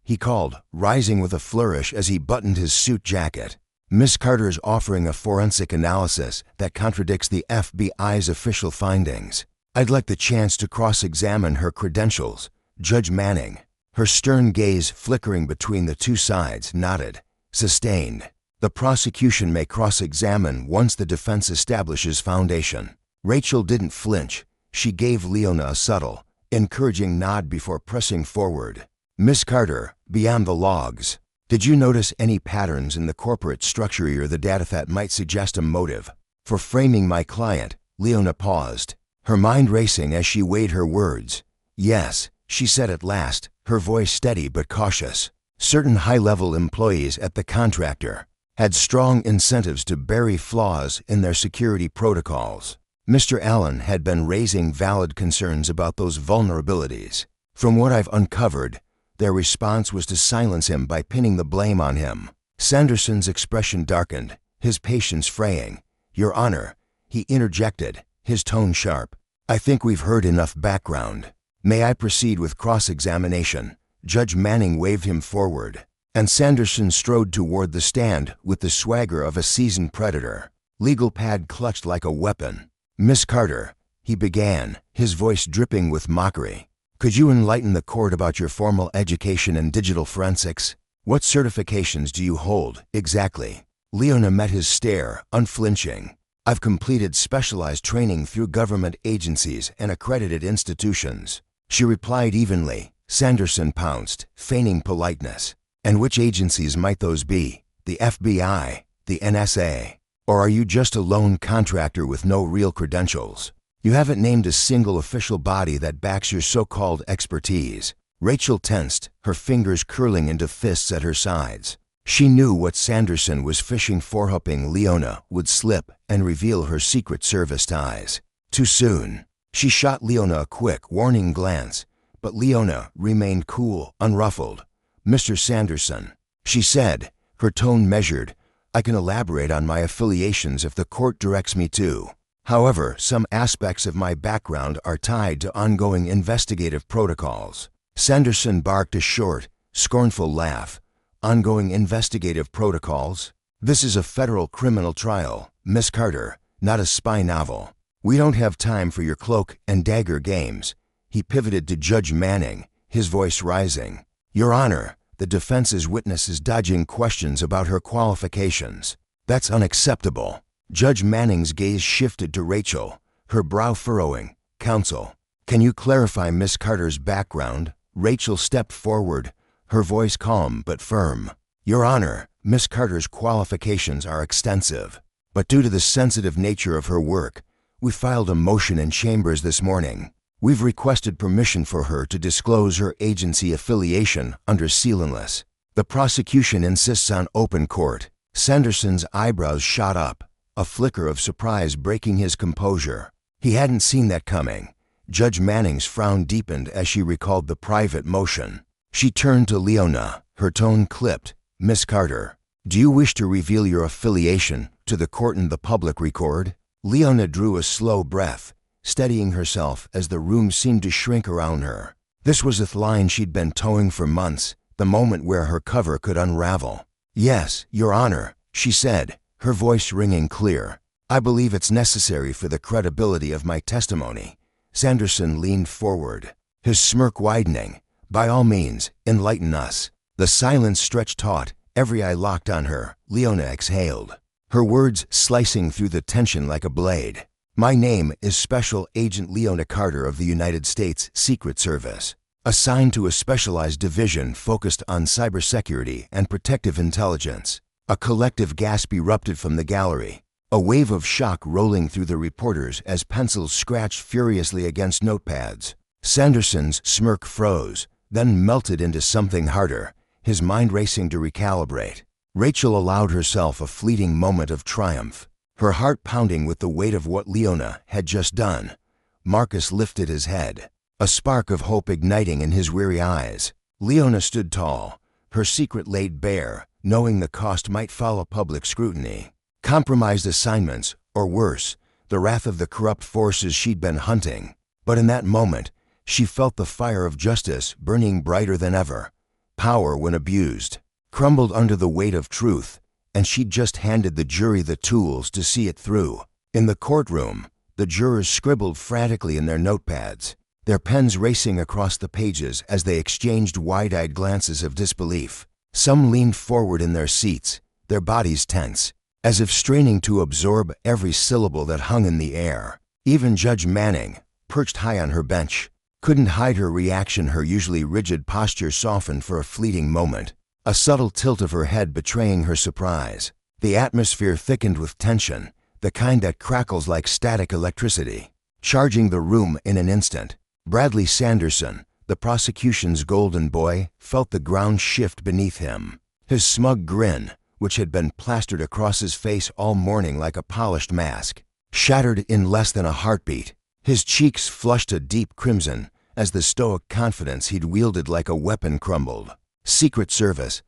he called, rising with a flourish as he buttoned his suit jacket. "Miss Carter's offering a forensic analysis that contradicts the FBI's official findings. I'd like the chance to cross-examine her credentials." Judge Manning, her stern gaze flickering between the two sides, nodded. "Sustained. The prosecution may cross-examine once the defense establishes foundation." Rachel didn't flinch. She gave Leona a subtle, encouraging nod before pressing forward. "Miss Carter, beyond the logs, Did you notice any patterns in the corporate structure or the data that might suggest a motive for framing my client? Leona paused, her mind racing as she weighed her words. Yes, she said at last, her voice steady but cautious. Certain high-level employees at the contractor had strong incentives to bury flaws in their security protocols. Mr. Allen had been raising valid concerns about those vulnerabilities. From what I've uncovered, their response was to silence him by pinning the blame on him. Sanderson's expression darkened, his patience fraying. "Your Honor," he interjected, his tone sharp. "I think we've heard enough background. May I proceed with cross-examination?" Judge Manning waved him forward, and Sanderson strode toward the stand with the swagger of a seasoned predator, legal pad clutched like a weapon. "Miss Carter," he began, his voice dripping with mockery, "could you enlighten the court about your formal education in digital forensics? What certifications do you hold, exactly?" Leona met his stare, unflinching. "I've completed specialized training through government agencies and accredited institutions," she replied evenly. Sanderson pounced, feigning politeness. "And which agencies might those be? The FBI? The NSA? Or are you just a lone contractor with no real credentials? You haven't named a single official body that backs your so-called expertise." Rachel tensed, her fingers curling into fists at her sides. She knew what Sanderson was fishing for, hoping Leona would slip and reveal her Secret Service ties. Too soon. She shot Leona a quick, warning glance, but Leona remained cool, unruffled. "Mr. Sanderson," she said, her tone measured, "I can elaborate on my affiliations if the court directs me to. However, some aspects of my background are tied to ongoing investigative protocols." Sanderson barked a short, scornful laugh. "Ongoing investigative protocols? This is a federal criminal trial, Miss Carter, not a spy novel. We don't have time for your cloak and dagger games." He pivoted to Judge Manning, his voice rising. "Your Honor, the defense's witness is dodging questions about her qualifications. That's unacceptable." Judge Manning's gaze shifted to Rachel, her brow furrowing. "Counsel, can you clarify Miss Carter's background?" Rachel stepped forward, her voice calm but firm. "Your Honor, Miss Carter's qualifications are extensive, but due to the sensitive nature of her work, we filed a motion in chambers this morning. We've requested permission for her to disclose her agency affiliation under seal unless the prosecution insists on open court." Sanderson's eyebrows shot up, a flicker of surprise breaking his composure. He hadn't seen that coming. Judge Manning's frown deepened as she recalled the private motion. She turned to Leona, her tone clipped. "Miss Carter, do you wish to reveal your affiliation to the court in the public record?" Leona drew a slow breath, steadying herself as the room seemed to shrink around her. This was the line she'd been towing for months, the moment where her cover could unravel. "Yes, Your Honor," she said, her voice ringing clear. "I believe it's necessary for the credibility of my testimony." Sanderson leaned forward, his smirk widening. "By all means, enlighten us." The silence stretched taut, every eye locked on her. Leona exhaled, her words slicing through the tension like a blade. "My name is Special Agent Leona Carter of the United States Secret Service, assigned to a specialized division focused on cybersecurity and protective intelligence." A collective gasp erupted from the gallery, a wave of shock rolling through the reporters as pencils scratched furiously against notepads. Sanderson's smirk froze, then melted into something harder, his mind racing to recalibrate. Rachel allowed herself a fleeting moment of triumph, her heart pounding with the weight of what Leona had just done. Marcus lifted his head, a spark of hope igniting in his weary eyes. Leona stood tall, her secret laid bare, knowing the cost might follow public scrutiny. Compromised assignments, or worse, the wrath of the corrupt forces she'd been hunting. But in that moment, she felt the fire of justice burning brighter than ever. Power, when abused, crumbled under the weight of truth, and she'd just handed the jury the tools to see it through. In the courtroom, the jurors scribbled frantically in their notepads, their pens racing across the pages as they exchanged wide-eyed glances of disbelief. Some leaned forward in their seats, their bodies tense, as if straining to absorb every syllable that hung in the air. Even Judge Manning, perched high on her bench, couldn't hide her reaction. Her usually rigid posture softened for a fleeting moment. a subtle tilt of her head betraying her surprise. The atmosphere thickened with tension, the kind that crackles like static electricity, charging the room in an instant. Bradley Sanderson, the prosecution's golden boy, felt the ground shift beneath him. His smug grin, which had been plastered across his face all morning like a polished mask, shattered in less than a heartbeat. His cheeks flushed a deep crimson as the stoic confidence he'd wielded like a weapon crumbled. "Secret Service,"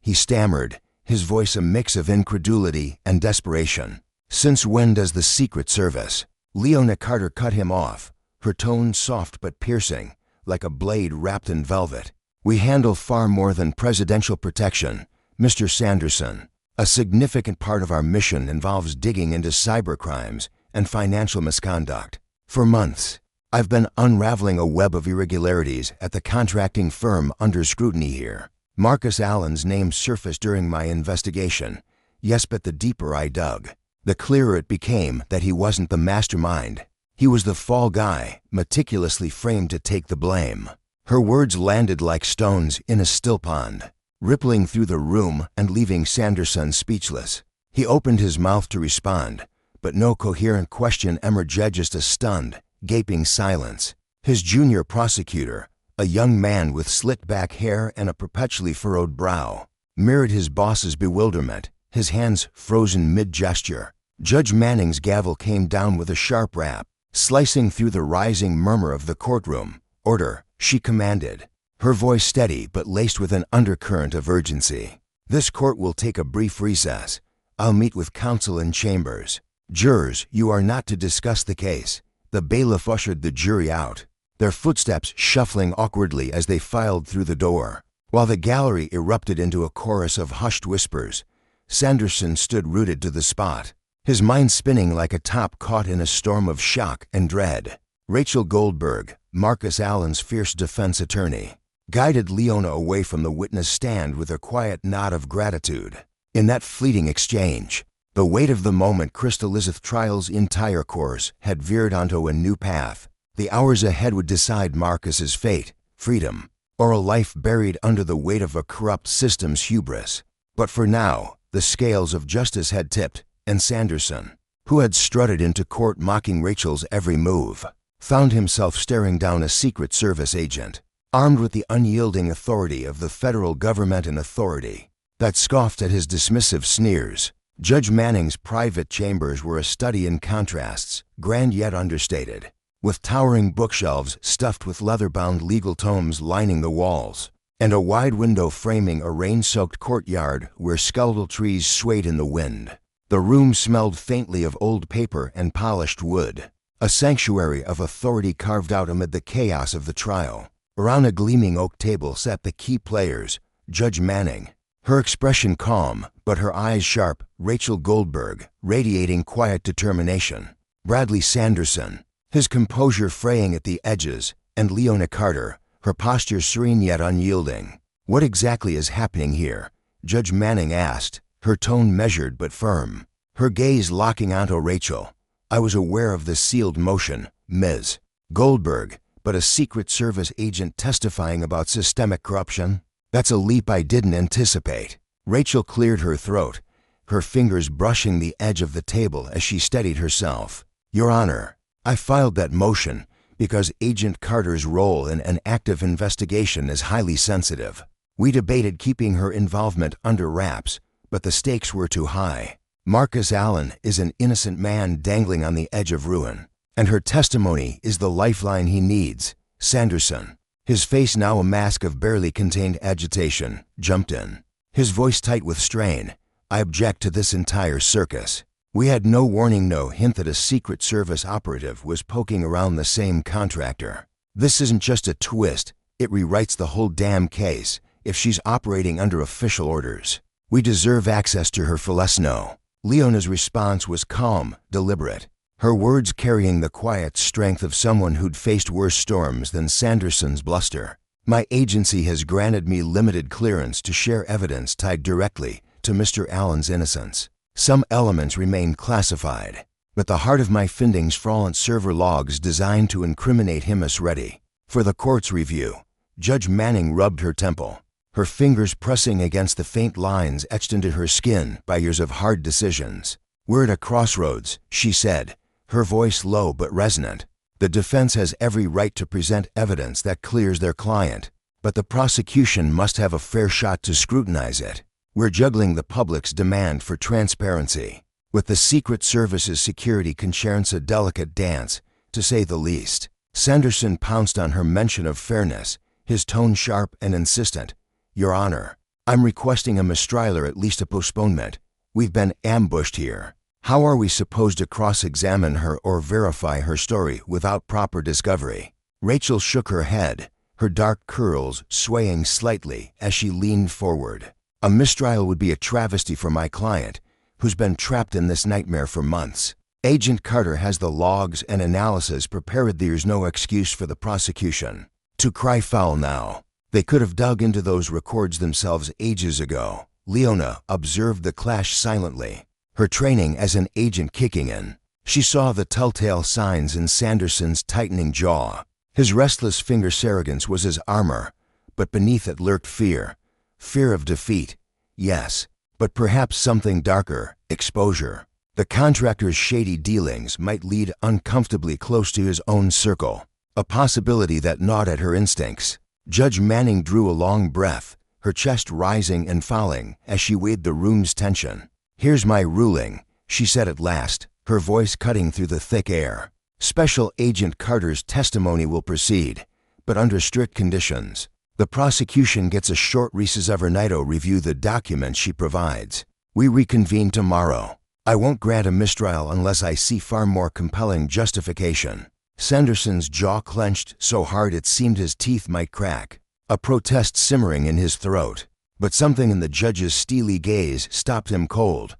he stammered, his voice a mix of incredulity and desperation. "Since when does the Secret Service?" Leona Carter cut him off, her tone soft but piercing, like a blade wrapped in velvet. "We handle far more than presidential protection, Mr. Sanderson. A significant part of our mission involves digging into cybercrimes and financial misconduct. For months, I've been unraveling a web of irregularities at the contracting firm under scrutiny here. Marcus Allen's name surfaced during my investigation. Yes, but the deeper I dug, the clearer it became that he wasn't the mastermind. He was the fall guy, meticulously framed to take the blame." Her words landed like stones in a still pond, rippling through the room and leaving Sanderson speechless. He opened his mouth to respond, but no coherent question emerged, just a stunned, gaping silence. His junior prosecutor, a young man with slicked-back hair and a perpetually furrowed brow, mirrored his boss's bewilderment, his hands frozen mid-gesture. Judge Manning's gavel came down with a sharp rap, slicing through the rising murmur of the courtroom. "Order," she commanded, her voice steady but laced with an undercurrent of urgency. "This court will take a brief recess. I'll meet with counsel in chambers. Jurors, you are not to discuss the case." The bailiff ushered the jury out, their footsteps shuffling awkwardly as they filed through the door. While the gallery erupted into a chorus of hushed whispers, Sanderson stood rooted to the spot, his mind spinning like a top caught in a storm of shock and dread. Rachel Goldberg, Marcus Allen's fierce defense attorney, guided Leona away from the witness stand with a quiet nod of gratitude. In that fleeting exchange, the weight of the moment crystallized trial's entire course had veered onto a new path. The hours ahead would decide Marcus's fate, freedom, or a life buried under the weight of a corrupt system's hubris. But for now, the scales of justice had tipped, and Sanderson, who had strutted into court mocking Rachel's every move, found himself staring down a Secret Service agent, armed with the unyielding authority of the federal government, an authority that scoffed at his dismissive sneers. Judge Manning's private chambers were a study in contrasts, grand yet understated, with towering bookshelves stuffed with leather-bound legal tomes lining the walls, and a wide window framing a rain-soaked courtyard where skeletal trees swayed in the wind. The room smelled faintly of old paper and polished wood, a sanctuary of authority carved out amid the chaos of the trial. Around a gleaming oak table sat the key players, Judge Manning, her expression calm, but her eyes sharp, Rachel Goldberg, radiating quiet determination, Bradley Sanderson, his composure fraying at the edges, and Leona Carter, her posture serene yet unyielding. "What exactly is happening here?" Judge Manning asked, her tone measured but firm, her gaze locking onto Rachel. "I was aware of the sealed motion, Ms. Goldberg, but a Secret Service agent testifying about systemic corruption? That's a leap I didn't anticipate." Rachel cleared her throat, her fingers brushing the edge of the table as she steadied herself. "Your Honor, I filed that motion because Agent Carter's role in an active investigation is highly sensitive. We debated keeping her involvement under wraps, but the stakes were too high. Marcus Allen is an innocent man dangling on the edge of ruin, and her testimony is the lifeline he needs." Sanderson, his face now a mask of barely contained agitation, jumped in, his voice tight with strain. "I object to this entire circus. We had no warning, no hint that a Secret Service operative was poking around the same contractor. This isn't just a twist, it rewrites the whole damn case if she's operating under official orders. We deserve access to her Felesno." Leona's response was calm, deliberate, her words carrying the quiet strength of someone who'd faced worse storms than Sanderson's bluster. "My agency has granted me limited clearance to share evidence tied directly to Mr. Allen's innocence. Some elements remain classified, but the heart of my findings fraudulent server logs designed to incriminate him is ready for the court's review." Judge Manning rubbed her temple, her fingers pressing against the faint lines etched into her skin by years of hard decisions. "We're at a crossroads," she said, her voice low but resonant. "The defense has every right to present evidence that clears their client, but the prosecution must have a fair shot to scrutinize it. We're juggling the public's demand for transparency with the Secret Service's security concerns, a delicate dance, to say the least." Sanderson pounced on her mention of fairness, his tone sharp and insistent. "Your Honor, I'm requesting a mistrial or at least a postponement. We've been ambushed here. How are we supposed to cross-examine her or verify her story without proper discovery?" Rachel shook her head, her dark curls swaying slightly as she leaned forward. "A mistrial would be a travesty for my client, who's been trapped in this nightmare for months. Agent Carter has the logs and analysis prepared. There's no excuse for the prosecution to cry foul now. They could have dug into those records themselves ages ago." Leona observed the clash silently, her training as an agent kicking in. She saw the telltale signs in Sanderson's tightening jaw. His restless finger arrogance was his armor, but beneath it lurked fear. Fear of defeat, yes, but perhaps something darker, exposure. The contractor's shady dealings might lead uncomfortably close to his own circle, a possibility that gnawed at her instincts. Judge Manning drew a long breath, her chest rising and falling as she weighed the room's tension. "Here's my ruling," she said at last, her voice cutting through the thick air. "Special Agent Carter's testimony will proceed, but under strict conditions. The prosecution gets a short recess overnight to review the documents she provides. We reconvene tomorrow. I won't grant a mistrial unless I see far more compelling justification." Sanderson's jaw clenched so hard it seemed his teeth might crack, a protest simmering in his throat. But something in the judge's steely gaze stopped him cold.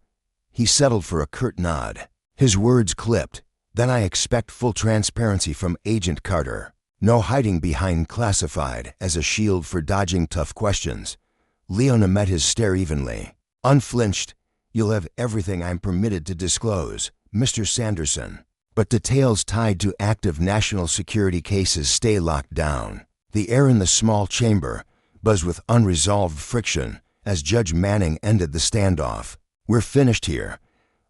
He settled for a curt nod. His words clipped. "Then I expect full transparency from Agent Carter. No hiding behind classified as a shield for dodging tough questions." Leona met his stare evenly, unflinched. "You'll have everything I'm permitted to disclose, Mr. Sanderson. But details tied to active national security cases stay locked down." The air in the small chamber buzzed with unresolved friction as Judge Manning ended the standoff. "We're finished here.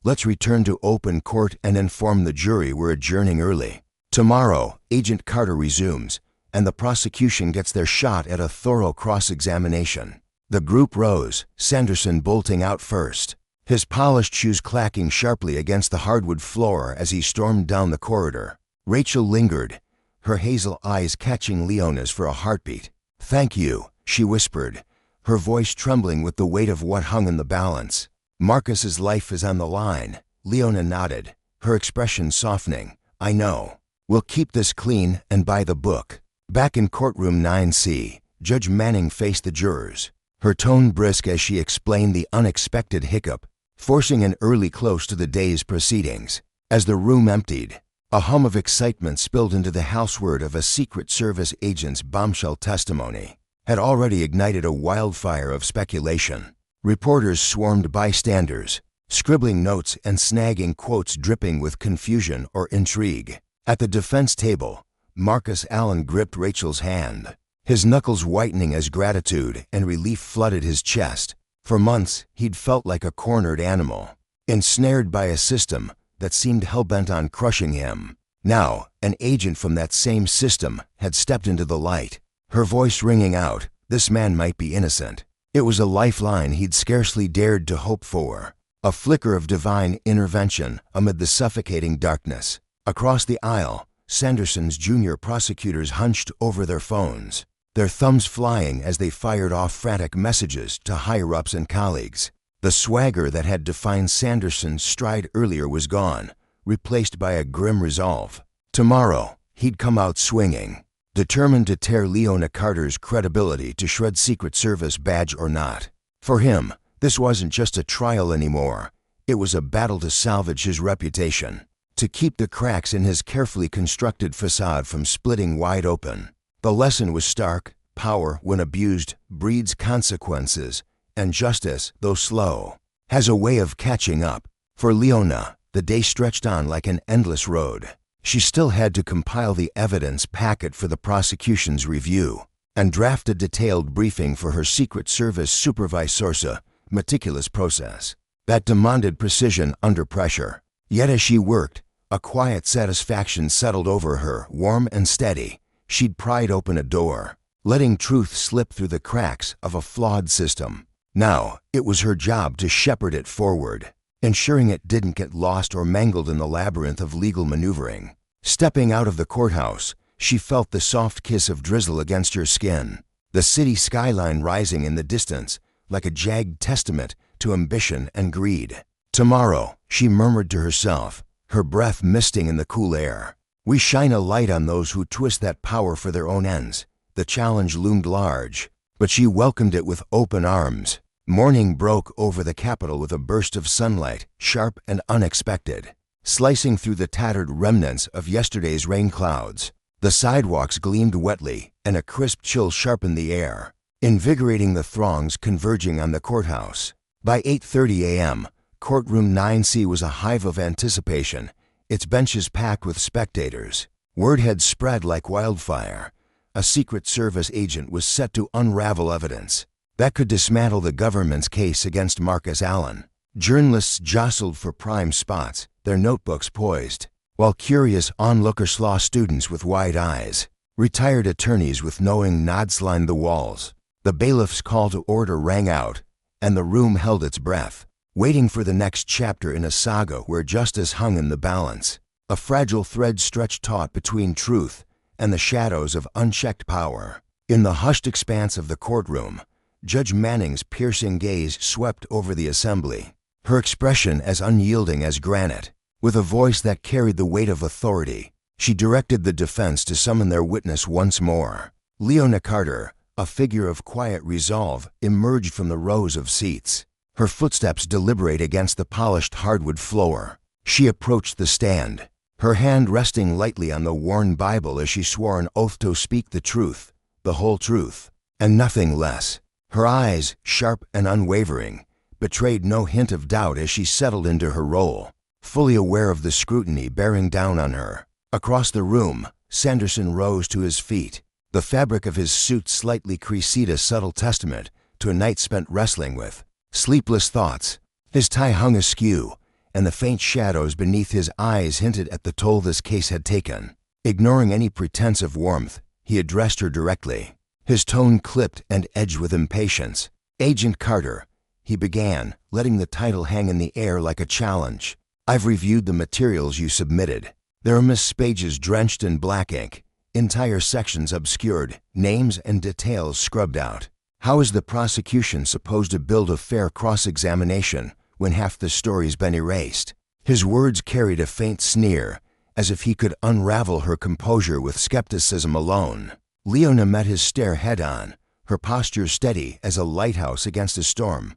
Let's return to open court and inform the jury we're adjourning early. Tomorrow, Agent Carter resumes, and the prosecution gets their shot at a thorough cross-examination." The group rose, Sanderson bolting out first, his polished shoes clacking sharply against the hardwood floor as he stormed down the corridor. Rachel lingered, her hazel eyes catching Leona's for a heartbeat. "Thank you," she whispered, her voice trembling with the weight of what hung in the balance. "Marcus's life is on the line." Leona nodded, her expression softening. "I know. We'll keep this clean and by the book." Back in courtroom 9C, Judge Manning faced the jurors, her tone brisk as she explained the unexpected hiccup, forcing an early close to the day's proceedings. As the room emptied, a hum of excitement spilled into the houseword of a Secret Service agent's bombshell testimony had already ignited a wildfire of speculation. Reporters swarmed bystanders, scribbling notes and snagging quotes dripping with confusion or intrigue. At the defense table, Marcus Allen gripped Rachel's hand, his knuckles whitening as gratitude and relief flooded his chest. For months, he'd felt like a cornered animal, ensnared by a system that seemed hell-bent on crushing him. Now, an agent from that same system had stepped into the light, her voice ringing out, this man might be innocent. It was a lifeline he'd scarcely dared to hope for, a flicker of divine intervention amid the suffocating darkness. Across the aisle, Sanderson's junior prosecutors hunched over their phones, their thumbs flying as they fired off frantic messages to higher-ups and colleagues. The swagger that had defined Sanderson's stride earlier was gone, replaced by a grim resolve. Tomorrow, he'd come out swinging, determined to tear Leona Carter's credibility to shred Secret Service badge or not. For him, this wasn't just a trial anymore. It was a battle to salvage his reputation, to keep the cracks in his carefully constructed facade from splitting wide open. The lesson was stark: power, when abused, breeds consequences, and justice, though slow, has a way of catching up. For Leona, the day stretched on like an endless road. She still had to compile the evidence packet for the prosecution's review, and draft a detailed briefing for her Secret Service supervisor. Meticulous process that demanded precision under pressure. Yet as she worked, a quiet satisfaction settled over her, warm and steady. She'd pried open a door, letting truth slip through the cracks of a flawed system. Now, it was her job to shepherd it forward, ensuring it didn't get lost or mangled in the labyrinth of legal maneuvering. Stepping out of the courthouse, she felt the soft kiss of drizzle against her skin, the city skyline rising in the distance like a jagged testament to ambition and greed. Tomorrow, she murmured to herself, her breath misting in the cool air. We shine a light on those who twist that power for their own ends. The challenge loomed large, but she welcomed it with open arms. Morning broke over the Capitol with a burst of sunlight, sharp and unexpected, slicing through the tattered remnants of yesterday's rain clouds. The sidewalks gleamed wetly, and a crisp chill sharpened the air, invigorating the throngs converging on the courthouse. By 8:30 a.m., Courtroom 9C was a hive of anticipation, its benches packed with spectators. Word had spread like wildfire. A Secret Service agent was set to unravel evidence that could dismantle the government's case against Marcus Allen. Journalists jostled for prime spots, their notebooks poised, while curious onlookers law students with wide eyes. Retired attorneys with knowing nods lined the walls. The bailiff's call to order rang out, and the room held its breath, waiting for the next chapter in a saga where justice hung in the balance. A fragile thread stretched taut between truth and the shadows of unchecked power. In the hushed expanse of the courtroom, Judge Manning's piercing gaze swept over the assembly, her expression as unyielding as granite. With a voice that carried the weight of authority, she directed the defense to summon their witness once more. Leona Carter, a figure of quiet resolve, emerged from the rows of seats, her footsteps deliberate against the polished hardwood floor. She approached the stand, her hand resting lightly on the worn Bible as she swore an oath to speak the truth, the whole truth, and nothing less. Her eyes, sharp and unwavering, betrayed no hint of doubt as she settled into her role, fully aware of the scrutiny bearing down on her. Across the room, Sanderson rose to his feet. The fabric of his suit slightly creased, a subtle testament to a night spent wrestling with sleepless thoughts. His tie hung askew, and the faint shadows beneath his eyes hinted at the toll this case had taken. Ignoring any pretense of warmth, he addressed her directly, his tone clipped and edged with impatience. "Agent Carter," he began, letting the title hang in the air like a challenge. "I've reviewed the materials you submitted. There are missed pages drenched in black ink, entire sections obscured, names and details scrubbed out. How is the prosecution supposed to build a fair cross-examination when half the story's been erased?" His words carried a faint sneer, as if he could unravel her composure with skepticism alone. Leona met his stare head-on, her posture steady as a lighthouse against a storm.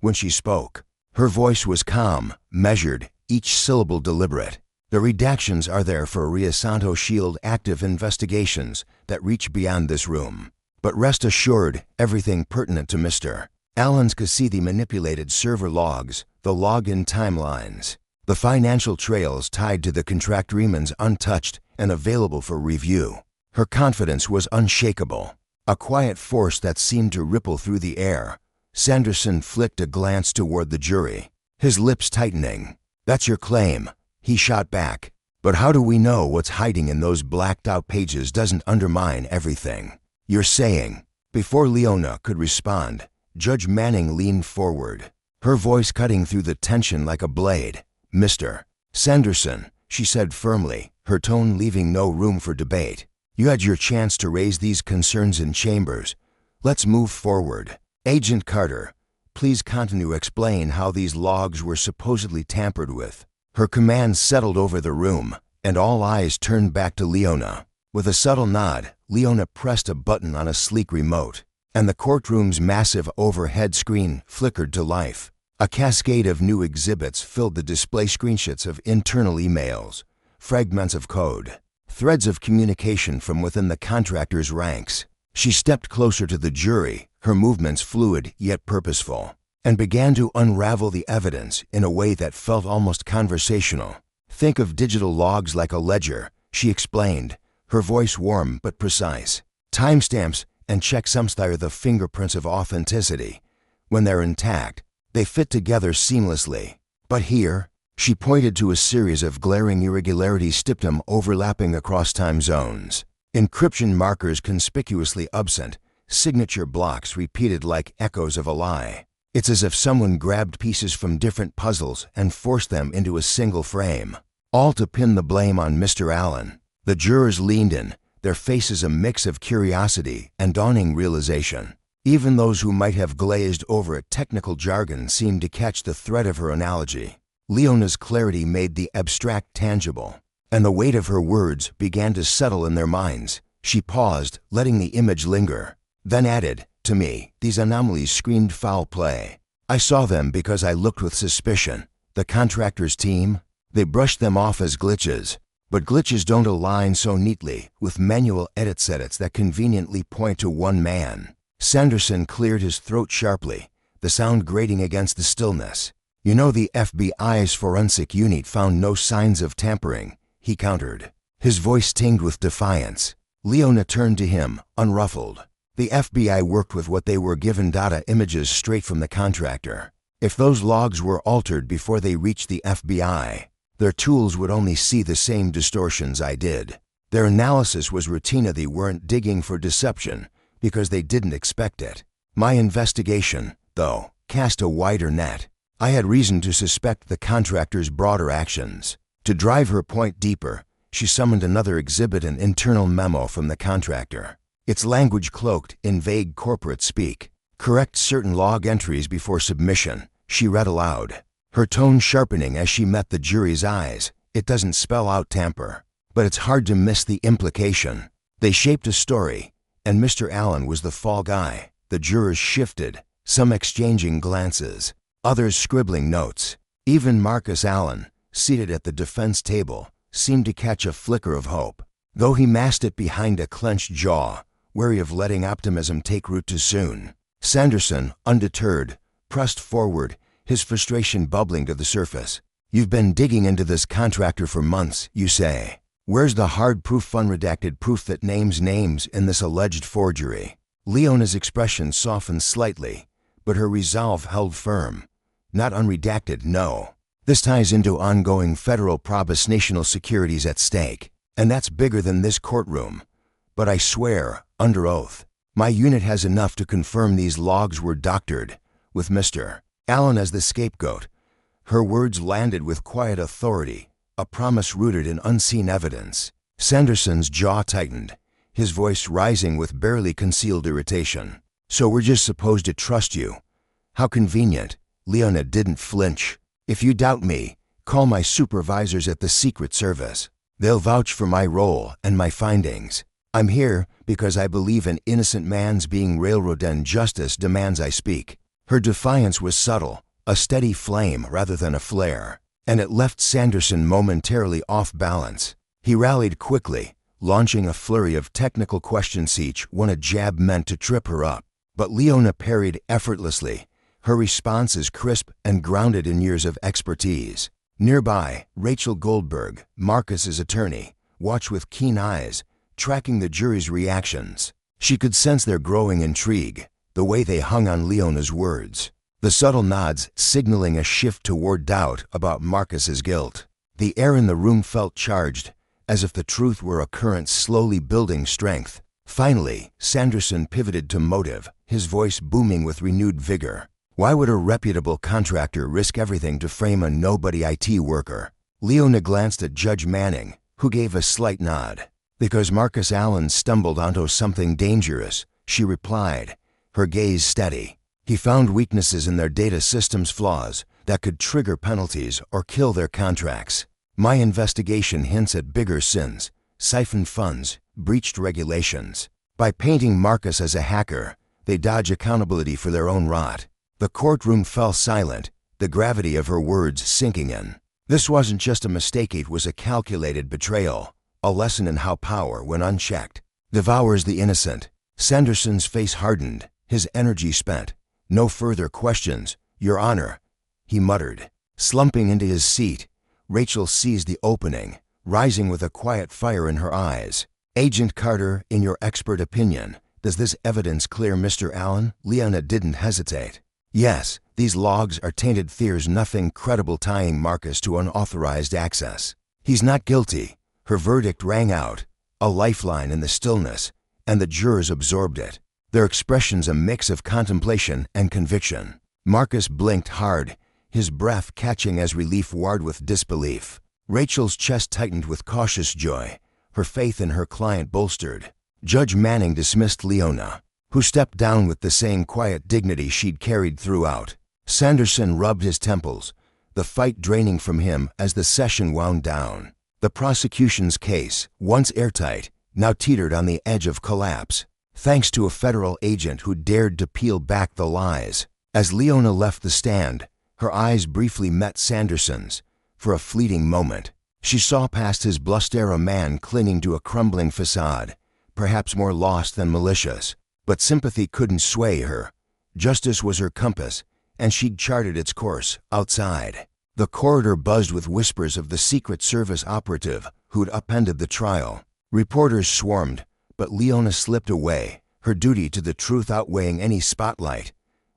When she spoke, her voice was calm, measured, each syllable deliberate. "The redactions are there for Rio Santo Shield active investigations that reach beyond this room. But rest assured, everything pertinent to Mr. Allen's case manipulated server logs, the login timelines, the financial trails tied to the contract remains untouched and available for review." Her confidence was unshakable, a quiet force that seemed to ripple through the air. Sanderson flicked a glance toward the jury, his lips tightening. "That's your claim," he shot back. "But how do we know what's hiding in those blacked-out pages doesn't undermine everything you're saying?" Before Leona could respond, Judge Manning leaned forward, her voice cutting through the tension like a blade. "Mr. Sanderson," she said firmly, her tone leaving no room for debate, "you had your chance to raise these concerns in chambers. Let's move forward. Agent Carter, please continue to explain how these logs were supposedly tampered with." Her command settled over the room, and all eyes turned back to Leona. With a subtle nod, Leona pressed a button on a sleek remote, and the courtroom's massive overhead screen flickered to life. A cascade of new exhibits filled the display, screenshots of internal emails, fragments of code, threads of communication from within the contractor's ranks. She stepped closer to the jury, her movements fluid yet purposeful, and began to unravel the evidence in a way that felt almost conversational. "Think of digital logs like a ledger," she explained, her voice warm but precise. "Timestamps and check sometimes are the fingerprints of authenticity. When they're intact, they fit together seamlessly. But here, she pointed to a series of glaring irregularities stiptum overlapping across time zones. Encryption markers conspicuously absent, signature blocks repeated like echoes of a lie. It's as if someone grabbed pieces from different puzzles and forced them into a single frame, all to pin the blame on Mr. Allen. The jurors leaned in, their faces a mix of curiosity and dawning realization. Even those who might have glazed over at technical jargon seemed to catch the thread of her analogy. Leona's clarity made the abstract tangible, and the weight of her words began to settle in their minds. She paused, letting the image linger, then added, "To me, these anomalies screamed foul play. I saw them because I looked with suspicion. The contractor's team, they brushed them off as glitches. But glitches don't align so neatly with manual edits that conveniently point to one man." Sanderson cleared his throat sharply, the sound grating against the stillness. "You know, the FBI's forensic unit found no signs of tampering," he countered, his voice tinged with defiance. Leona turned to him, unruffled. "The FBI worked with what they were given, data images straight from the contractor. If those logs were altered before they reached the FBI, their tools would only see the same distortions I did. Their analysis was routine. They weren't digging for deception because they didn't expect it. My investigation, though, cast a wider net. I had reason to suspect the contractor's broader actions." To drive her point deeper, she summoned another exhibit, an internal memo from the contractor. Its language cloaked in vague corporate speak. "Correct certain log entries before submission," she read aloud, her tone sharpening as she met the jury's eyes. "It doesn't spell out tamper, but it's hard to miss the implication. They shaped a story, and Mr. Allen was the fall guy." The jurors shifted, some exchanging glances, others scribbling notes. Even Marcus Allen, seated at the defense table, seemed to catch a flicker of hope, though he masked it behind a clenched jaw, wary of letting optimism take root too soon. Sanderson, undeterred, pressed forward, his frustration bubbling to the surface. "You've been digging into this contractor for months, you say. Where's the hard proof, unredacted proof that names names in this alleged forgery?" Leona's expression softened slightly, but her resolve held firm. "Not unredacted, no. This ties into ongoing federal national securities at stake, and that's bigger than this courtroom. But I swear, under oath, my unit has enough to confirm these logs were doctored, with Mr. Allen as the scapegoat." Her words landed with quiet authority, a promise rooted in unseen evidence. Sanderson's jaw tightened, his voice rising with barely concealed irritation. "So we're just supposed to trust you? How convenient." Leona didn't flinch. "If you doubt me, call my supervisors at the Secret Service. They'll vouch for my role and my findings. I'm here because I believe an innocent man's being railroaded and justice demands I speak." Her defiance was subtle, a steady flame rather than a flare, and it left Sanderson momentarily off balance. He rallied quickly, launching a flurry of technical questions, each one a jab meant to trip her up. But Leona parried effortlessly, her responses crisp and grounded in years of expertise. Nearby, Rachel Goldberg, Marcus's attorney, watched with keen eyes, tracking the jury's reactions. She could sense their growing intrigue, the way they hung on Leona's words, the subtle nods signaling a shift toward doubt about Marcus's guilt. The air in the room felt charged, as if the truth were a current slowly building strength. Finally, Sanderson pivoted to motive, his voice booming with renewed vigor. "Why would a reputable contractor risk everything to frame a nobody IT worker?" Leona glanced at Judge Manning, who gave a slight nod. "Because Marcus Allen stumbled onto something dangerous," she replied, her gaze steady. "He found weaknesses in their data systems, flaws that could trigger penalties or kill their contracts. My investigation hints at bigger sins, siphoned funds, breached regulations. By painting Marcus as a hacker, they dodge accountability for their own rot." The courtroom fell silent, the gravity of her words sinking in. This wasn't just a mistake, it was a calculated betrayal, a lesson in how power, when unchecked, devours the innocent. Sanderson's face hardened, his energy spent. "No further questions, Your Honor," he muttered. Slumping into his seat, Rachel seized the opening, rising with a quiet fire in her eyes. "Agent Carter, in your expert opinion, "Does this evidence clear Mr. Allen?" Leona didn't hesitate. "Yes, these logs are tainted. There's nothing credible tying Marcus to unauthorized access. He's not guilty." Her verdict rang out, a lifeline in the stillness, and the jurors absorbed it, their expressions a mix of contemplation and conviction. Marcus blinked hard, his breath catching as relief warred with disbelief. Rachel's chest tightened with cautious joy, her faith in her client bolstered. Judge Manning dismissed Leona, who stepped down with the same quiet dignity she'd carried throughout. Sanderson rubbed his temples, the fight draining from him as the session wound down. The prosecution's case, once airtight, now teetered on the edge of collapse, thanks to a federal agent who dared to peel back the lies. As Leona left the stand, her eyes briefly met Sanderson's. For a fleeting moment, she saw past his bluster, a man clinging to a crumbling facade, perhaps more lost than malicious. But sympathy couldn't sway her. Justice was her compass, and she'd charted its course outside. The corridor buzzed with whispers of the Secret Service operative who'd upended the trial. Reporters swarmed, but Leona slipped away, her duty to the truth outweighing any spotlight.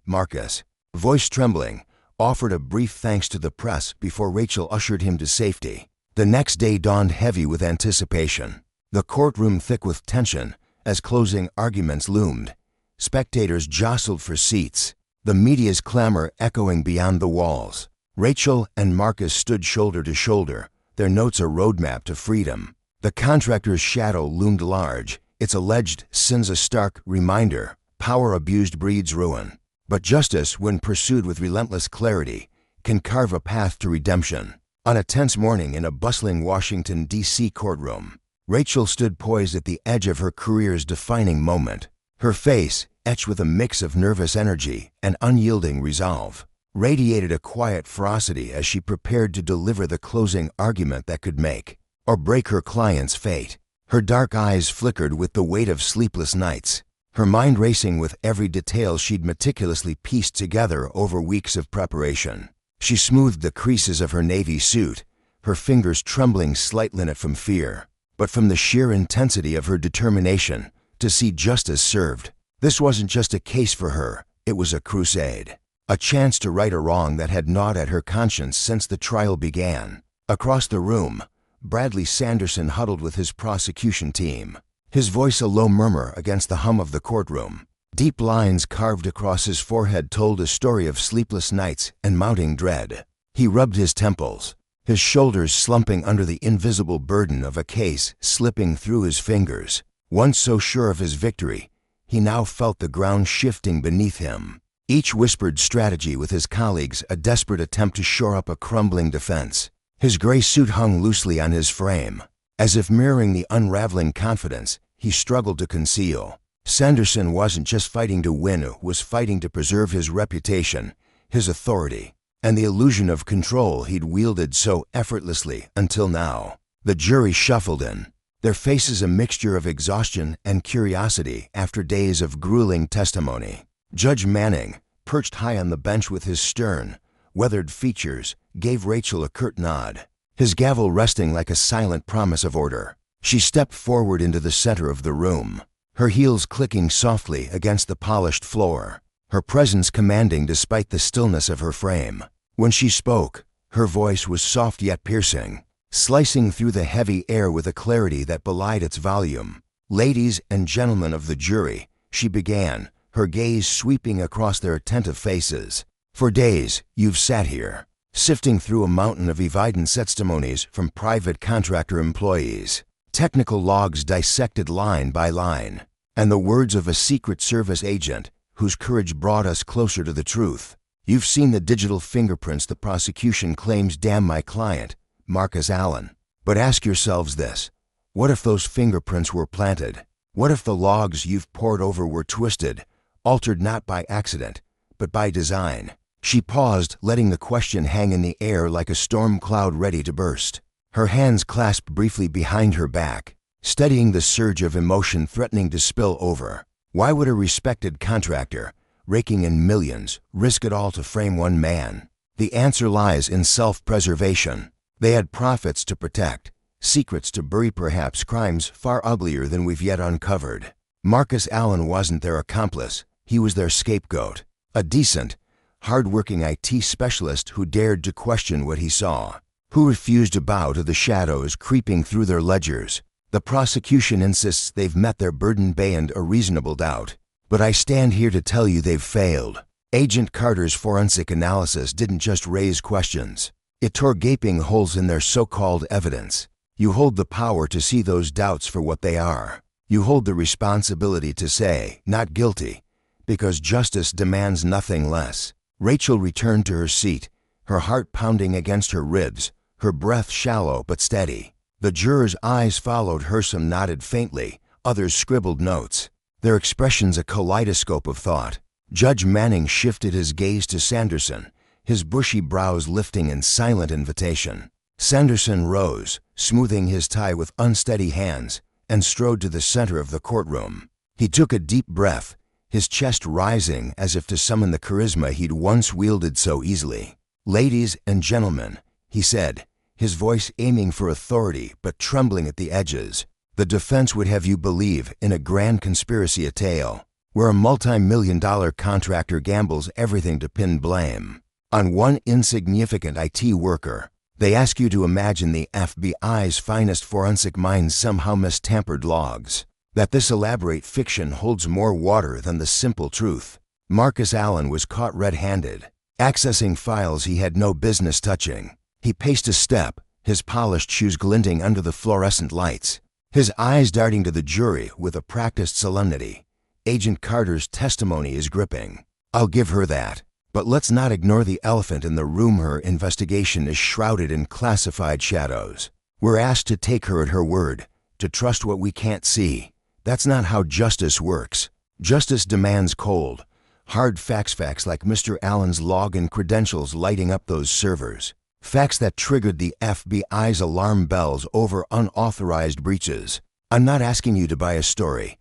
Marcus, voice trembling, offered a brief thanks to the press before Rachel ushered him to safety. The next day dawned heavy with anticipation, the courtroom thick with tension as closing arguments loomed. Spectators jostled for seats, the media's clamor echoing beyond the walls. Rachel and Marcus stood shoulder to shoulder, their notes a roadmap to freedom. The contractor's shadow loomed large, its alleged sins a stark reminder. Power abused breeds ruin. But justice, when pursued with relentless clarity, can carve a path to redemption. On a tense morning in a bustling Washington, D.C. courtroom, Rachel stood poised at the edge of her career's defining moment. Her face, etched with a mix of nervous energy and unyielding resolve, radiated a quiet ferocity as she prepared to deliver the closing argument that could make or break her client's fate. Her dark eyes flickered with the weight of sleepless nights, her mind racing with every detail she'd meticulously pieced together over weeks of preparation. She smoothed the creases of her navy suit, her fingers trembling slightly not from fear, but from the sheer intensity of her determination to see justice served. This wasn't just a case for her, it was a crusade. A chance to right a wrong that had gnawed at her conscience since the trial began. Across the room, Bradley Sanderson huddled with his prosecution team, his voice a low murmur against the hum of the courtroom. Deep lines carved across his forehead told a story of sleepless nights and mounting dread. He rubbed his temples, his shoulders slumping under the invisible burden of a case slipping through his fingers. Once so sure of his victory, he now felt the ground shifting beneath him. Each whispered strategy with his colleagues, a desperate attempt to shore up a crumbling defense. His gray suit hung loosely on his frame, as if mirroring the unraveling confidence he struggled to conceal. Sanderson wasn't just fighting to win, was fighting to preserve his reputation, his authority, and the illusion of control he'd wielded so effortlessly until now. The jury shuffled in, their faces a mixture of exhaustion and curiosity after days of grueling testimony. Judge Manning, perched high on the bench with his stern, weathered features, gave Rachel a curt nod, his gavel resting like a silent promise of order. She stepped forward into the center of the room, her heels clicking softly against the polished floor, her presence commanding despite the stillness of her frame. When she spoke, her voice was soft yet piercing, slicing through the heavy air with a clarity that belied its volume. "Ladies and gentlemen of the jury," she began, her gaze sweeping across their attentive faces. "For days, you've sat here, sifting through a mountain of evidence testimonies from private contractor employees, technical logs dissected line by line, and the words of a Secret Service agent whose courage brought us closer to the truth. You've seen the digital fingerprints the prosecution claims damn my client, Marcus Allen. But ask yourselves this: what if those fingerprints were planted? What if the logs you've pored over were twisted, altered not by accident, but by design?" She paused, letting the question hang in the air like a storm cloud ready to burst. Her hands clasped briefly behind her back, steadying the surge of emotion threatening to spill over. Why would a respected contractor, raking in millions, risk it all to frame one man? The answer lies in self-preservation. They had profits to protect, secrets to bury, perhaps crimes far uglier than we've yet uncovered. Marcus Allen wasn't their accomplice, he was their scapegoat. A decent, hard-working IT specialist who dared to question what he saw, who refused to bow to the shadows creeping through their ledgers. The prosecution insists they've met their burden beyond a reasonable doubt. But I stand here to tell you they've failed. Agent Carter's forensic analysis didn't just raise questions. It tore gaping holes in their so-called evidence. You hold the power to see those doubts for what they are. You hold the responsibility to say, not guilty, because justice demands nothing less. Rachel returned to her seat, her heart pounding against her ribs, her breath shallow but steady. The jurors' eyes followed her. Some nodded faintly, others scribbled notes, their expressions a kaleidoscope of thought. Judge Manning shifted his gaze to Sanderson, his bushy brows lifting in silent invitation. Sanderson rose, smoothing his tie with unsteady hands, and strode to the center of the courtroom. He took a deep breath, his chest rising as if to summon the charisma he'd once wielded so easily. "Ladies and gentlemen," he said, his voice aiming for authority but trembling at the edges, "the defense would have you believe in a grand conspiracy, a tale where a multi-million-dollar contractor gambles everything to pin blame on one insignificant IT worker. They ask you to imagine the FBI's finest forensic minds somehow mistampered logs, that this elaborate fiction holds more water than the simple truth." Marcus Allen was caught red-handed, accessing files he had no business touching. He paced a step, his polished shoes glinting under the fluorescent lights, his eyes darting to the jury with a practiced solemnity. "Agent Carter's testimony is gripping. I'll give her that. But let's not ignore the elephant in the room. Her investigation is shrouded in classified shadows. We're asked to take her at her word, to trust what we can't see. That's not how justice works. Justice demands cold, hard facts like Mr. Allen's login credentials lighting up those servers. Facts that triggered the FBI's alarm bells over unauthorized breaches. I'm not asking you to buy a story.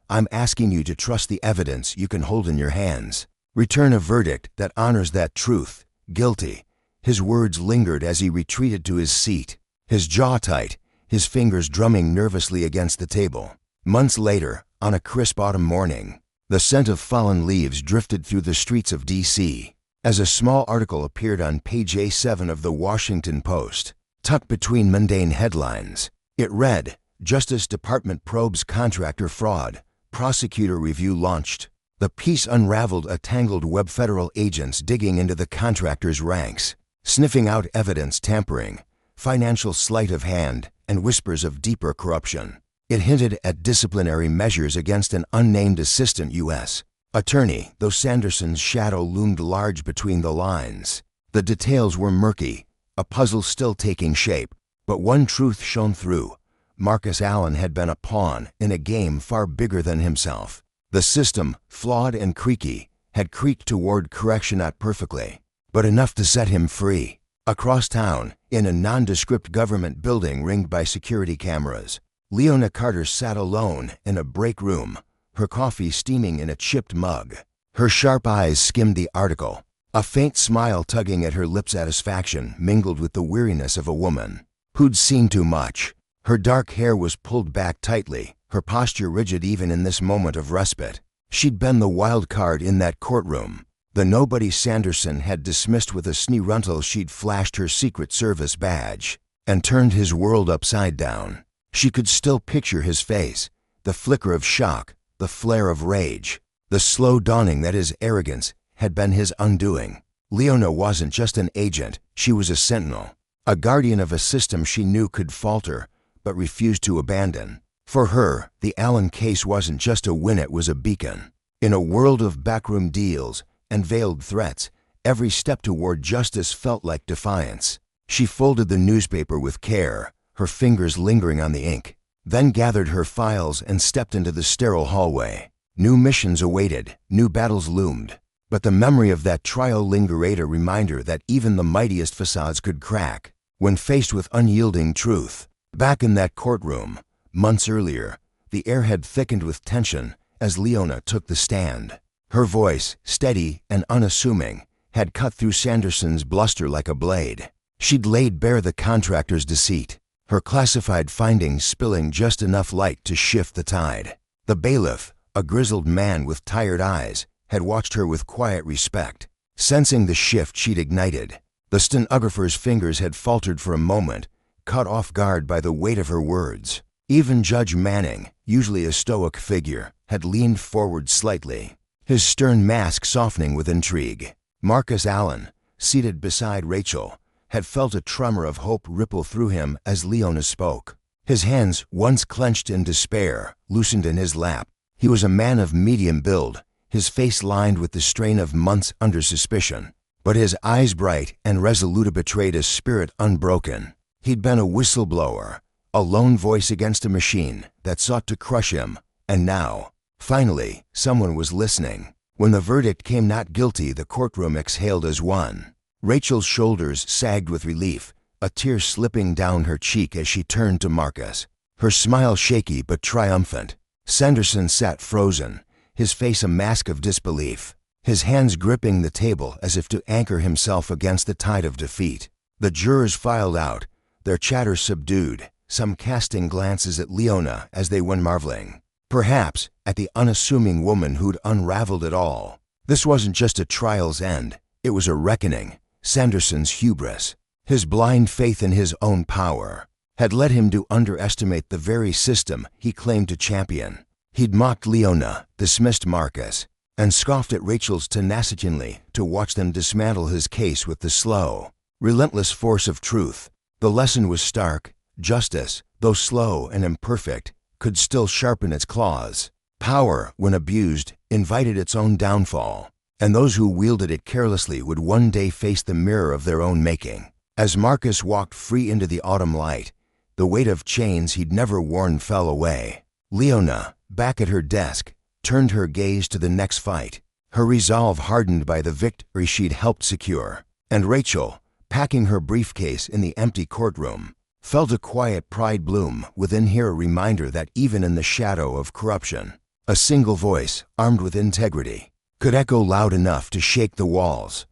I'm asking you to trust the evidence you can hold in your hands. Return a verdict that honors that truth. Guilty." His words lingered as he retreated to his seat, his jaw tight, his fingers drumming nervously against the table. Months later, on a crisp autumn morning, the scent of fallen leaves drifted through the streets of D.C. as a small article appeared on page A7 of the Washington Post, tucked between mundane headlines. It read, "Justice Department probes contractor fraud. Prosecutor review launched." The piece unraveled a tangled web, federal agents digging into the contractor's ranks, sniffing out evidence tampering, financial sleight of hand, and whispers of deeper corruption. It hinted at disciplinary measures against an unnamed assistant U.S. attorney, though Sanderson's shadow loomed large between the lines. The details were murky, a puzzle still taking shape, but one truth shone through. Marcus Allen had been a pawn in a game far bigger than himself. The system, flawed and creaky, had creaked toward correction, not perfectly, but enough to set him free. Across town, in a nondescript government building ringed by security cameras, Leona Carter sat alone in a break room, her coffee steaming in a chipped mug. Her sharp eyes skimmed the article, a faint smile tugging at her lip, satisfaction mingled with the weariness of a woman who'd seen too much. Her dark hair was pulled back tightly, her posture rigid even in this moment of respite. She'd been the wild card in that courtroom, the nobody Sanderson had dismissed with a sneer until she'd flashed her Secret Service badge and turned his world upside down. She could still picture his face, the flicker of shock, the flare of rage, the slow dawning that his arrogance had been his undoing. Leona wasn't just an agent, she was a sentinel, a guardian of a system she knew could falter, but refused to abandon. For her, the Allen case wasn't just a win, it was a beacon. In a world of backroom deals and veiled threats, every step toward justice felt like defiance. She folded the newspaper with care, her fingers lingering on the ink, then gathered her files and stepped into the sterile hallway. New missions awaited, new battles loomed, but the memory of that trial lingered, a reminder that even the mightiest facades could crack when faced with unyielding truth. Back in that courtroom, months earlier, the air had thickened with tension as Leona took the stand. Her voice, steady and unassuming, had cut through Sanderson's bluster like a blade. She'd laid bare the contractor's deceit, her classified findings spilling just enough light to shift the tide. The bailiff, a grizzled man with tired eyes, had watched her with quiet respect. Sensing the shift she'd ignited, the stenographer's fingers had faltered for a moment, caught off guard by the weight of her words. Even Judge Manning, usually a stoic figure, had leaned forward slightly, his stern mask softening with intrigue. Marcus Allen, seated beside Rachel, had felt a tremor of hope ripple through him as Leona spoke. His hands, once clenched in despair, loosened in his lap. He was a man of medium build, his face lined with the strain of months under suspicion, but his eyes bright and resolute betrayed a spirit unbroken. He'd been a whistleblower, a lone voice against a machine that sought to crush him, and now, finally, someone was listening. When the verdict came not guilty, the courtroom exhaled as one. Rachel's shoulders sagged with relief, a tear slipping down her cheek as she turned to Marcus, her smile shaky but triumphant. Sanderson sat frozen, his face a mask of disbelief, his hands gripping the table as if to anchor himself against the tide of defeat. The jurors filed out, their chatter subdued, some casting glances at Leona as they went marveling, perhaps, at the unassuming woman who'd unraveled it all. This wasn't just a trial's end, it was a reckoning. Sanderson's hubris, his blind faith in his own power, had led him to underestimate the very system he claimed to champion. He'd mocked Leona, dismissed Marcus, and scoffed at Rachel's tenacity to watch them dismantle his case with the slow, relentless force of truth. The lesson was stark. Justice, though slow and imperfect, could still sharpen its claws. Power, when abused, invited its own downfall, and those who wielded it carelessly would one day face the mirror of their own making. As Marcus walked free into the autumn light, the weight of chains he'd never worn fell away. Leona, back at her desk, turned her gaze to the next fight, her resolve hardened by the victory she'd helped secure. And Rachel, packing her briefcase in the empty courtroom, felt a quiet pride bloom within her, a reminder that even in the shadow of corruption, a single voice, armed with integrity, could echo loud enough to shake the walls.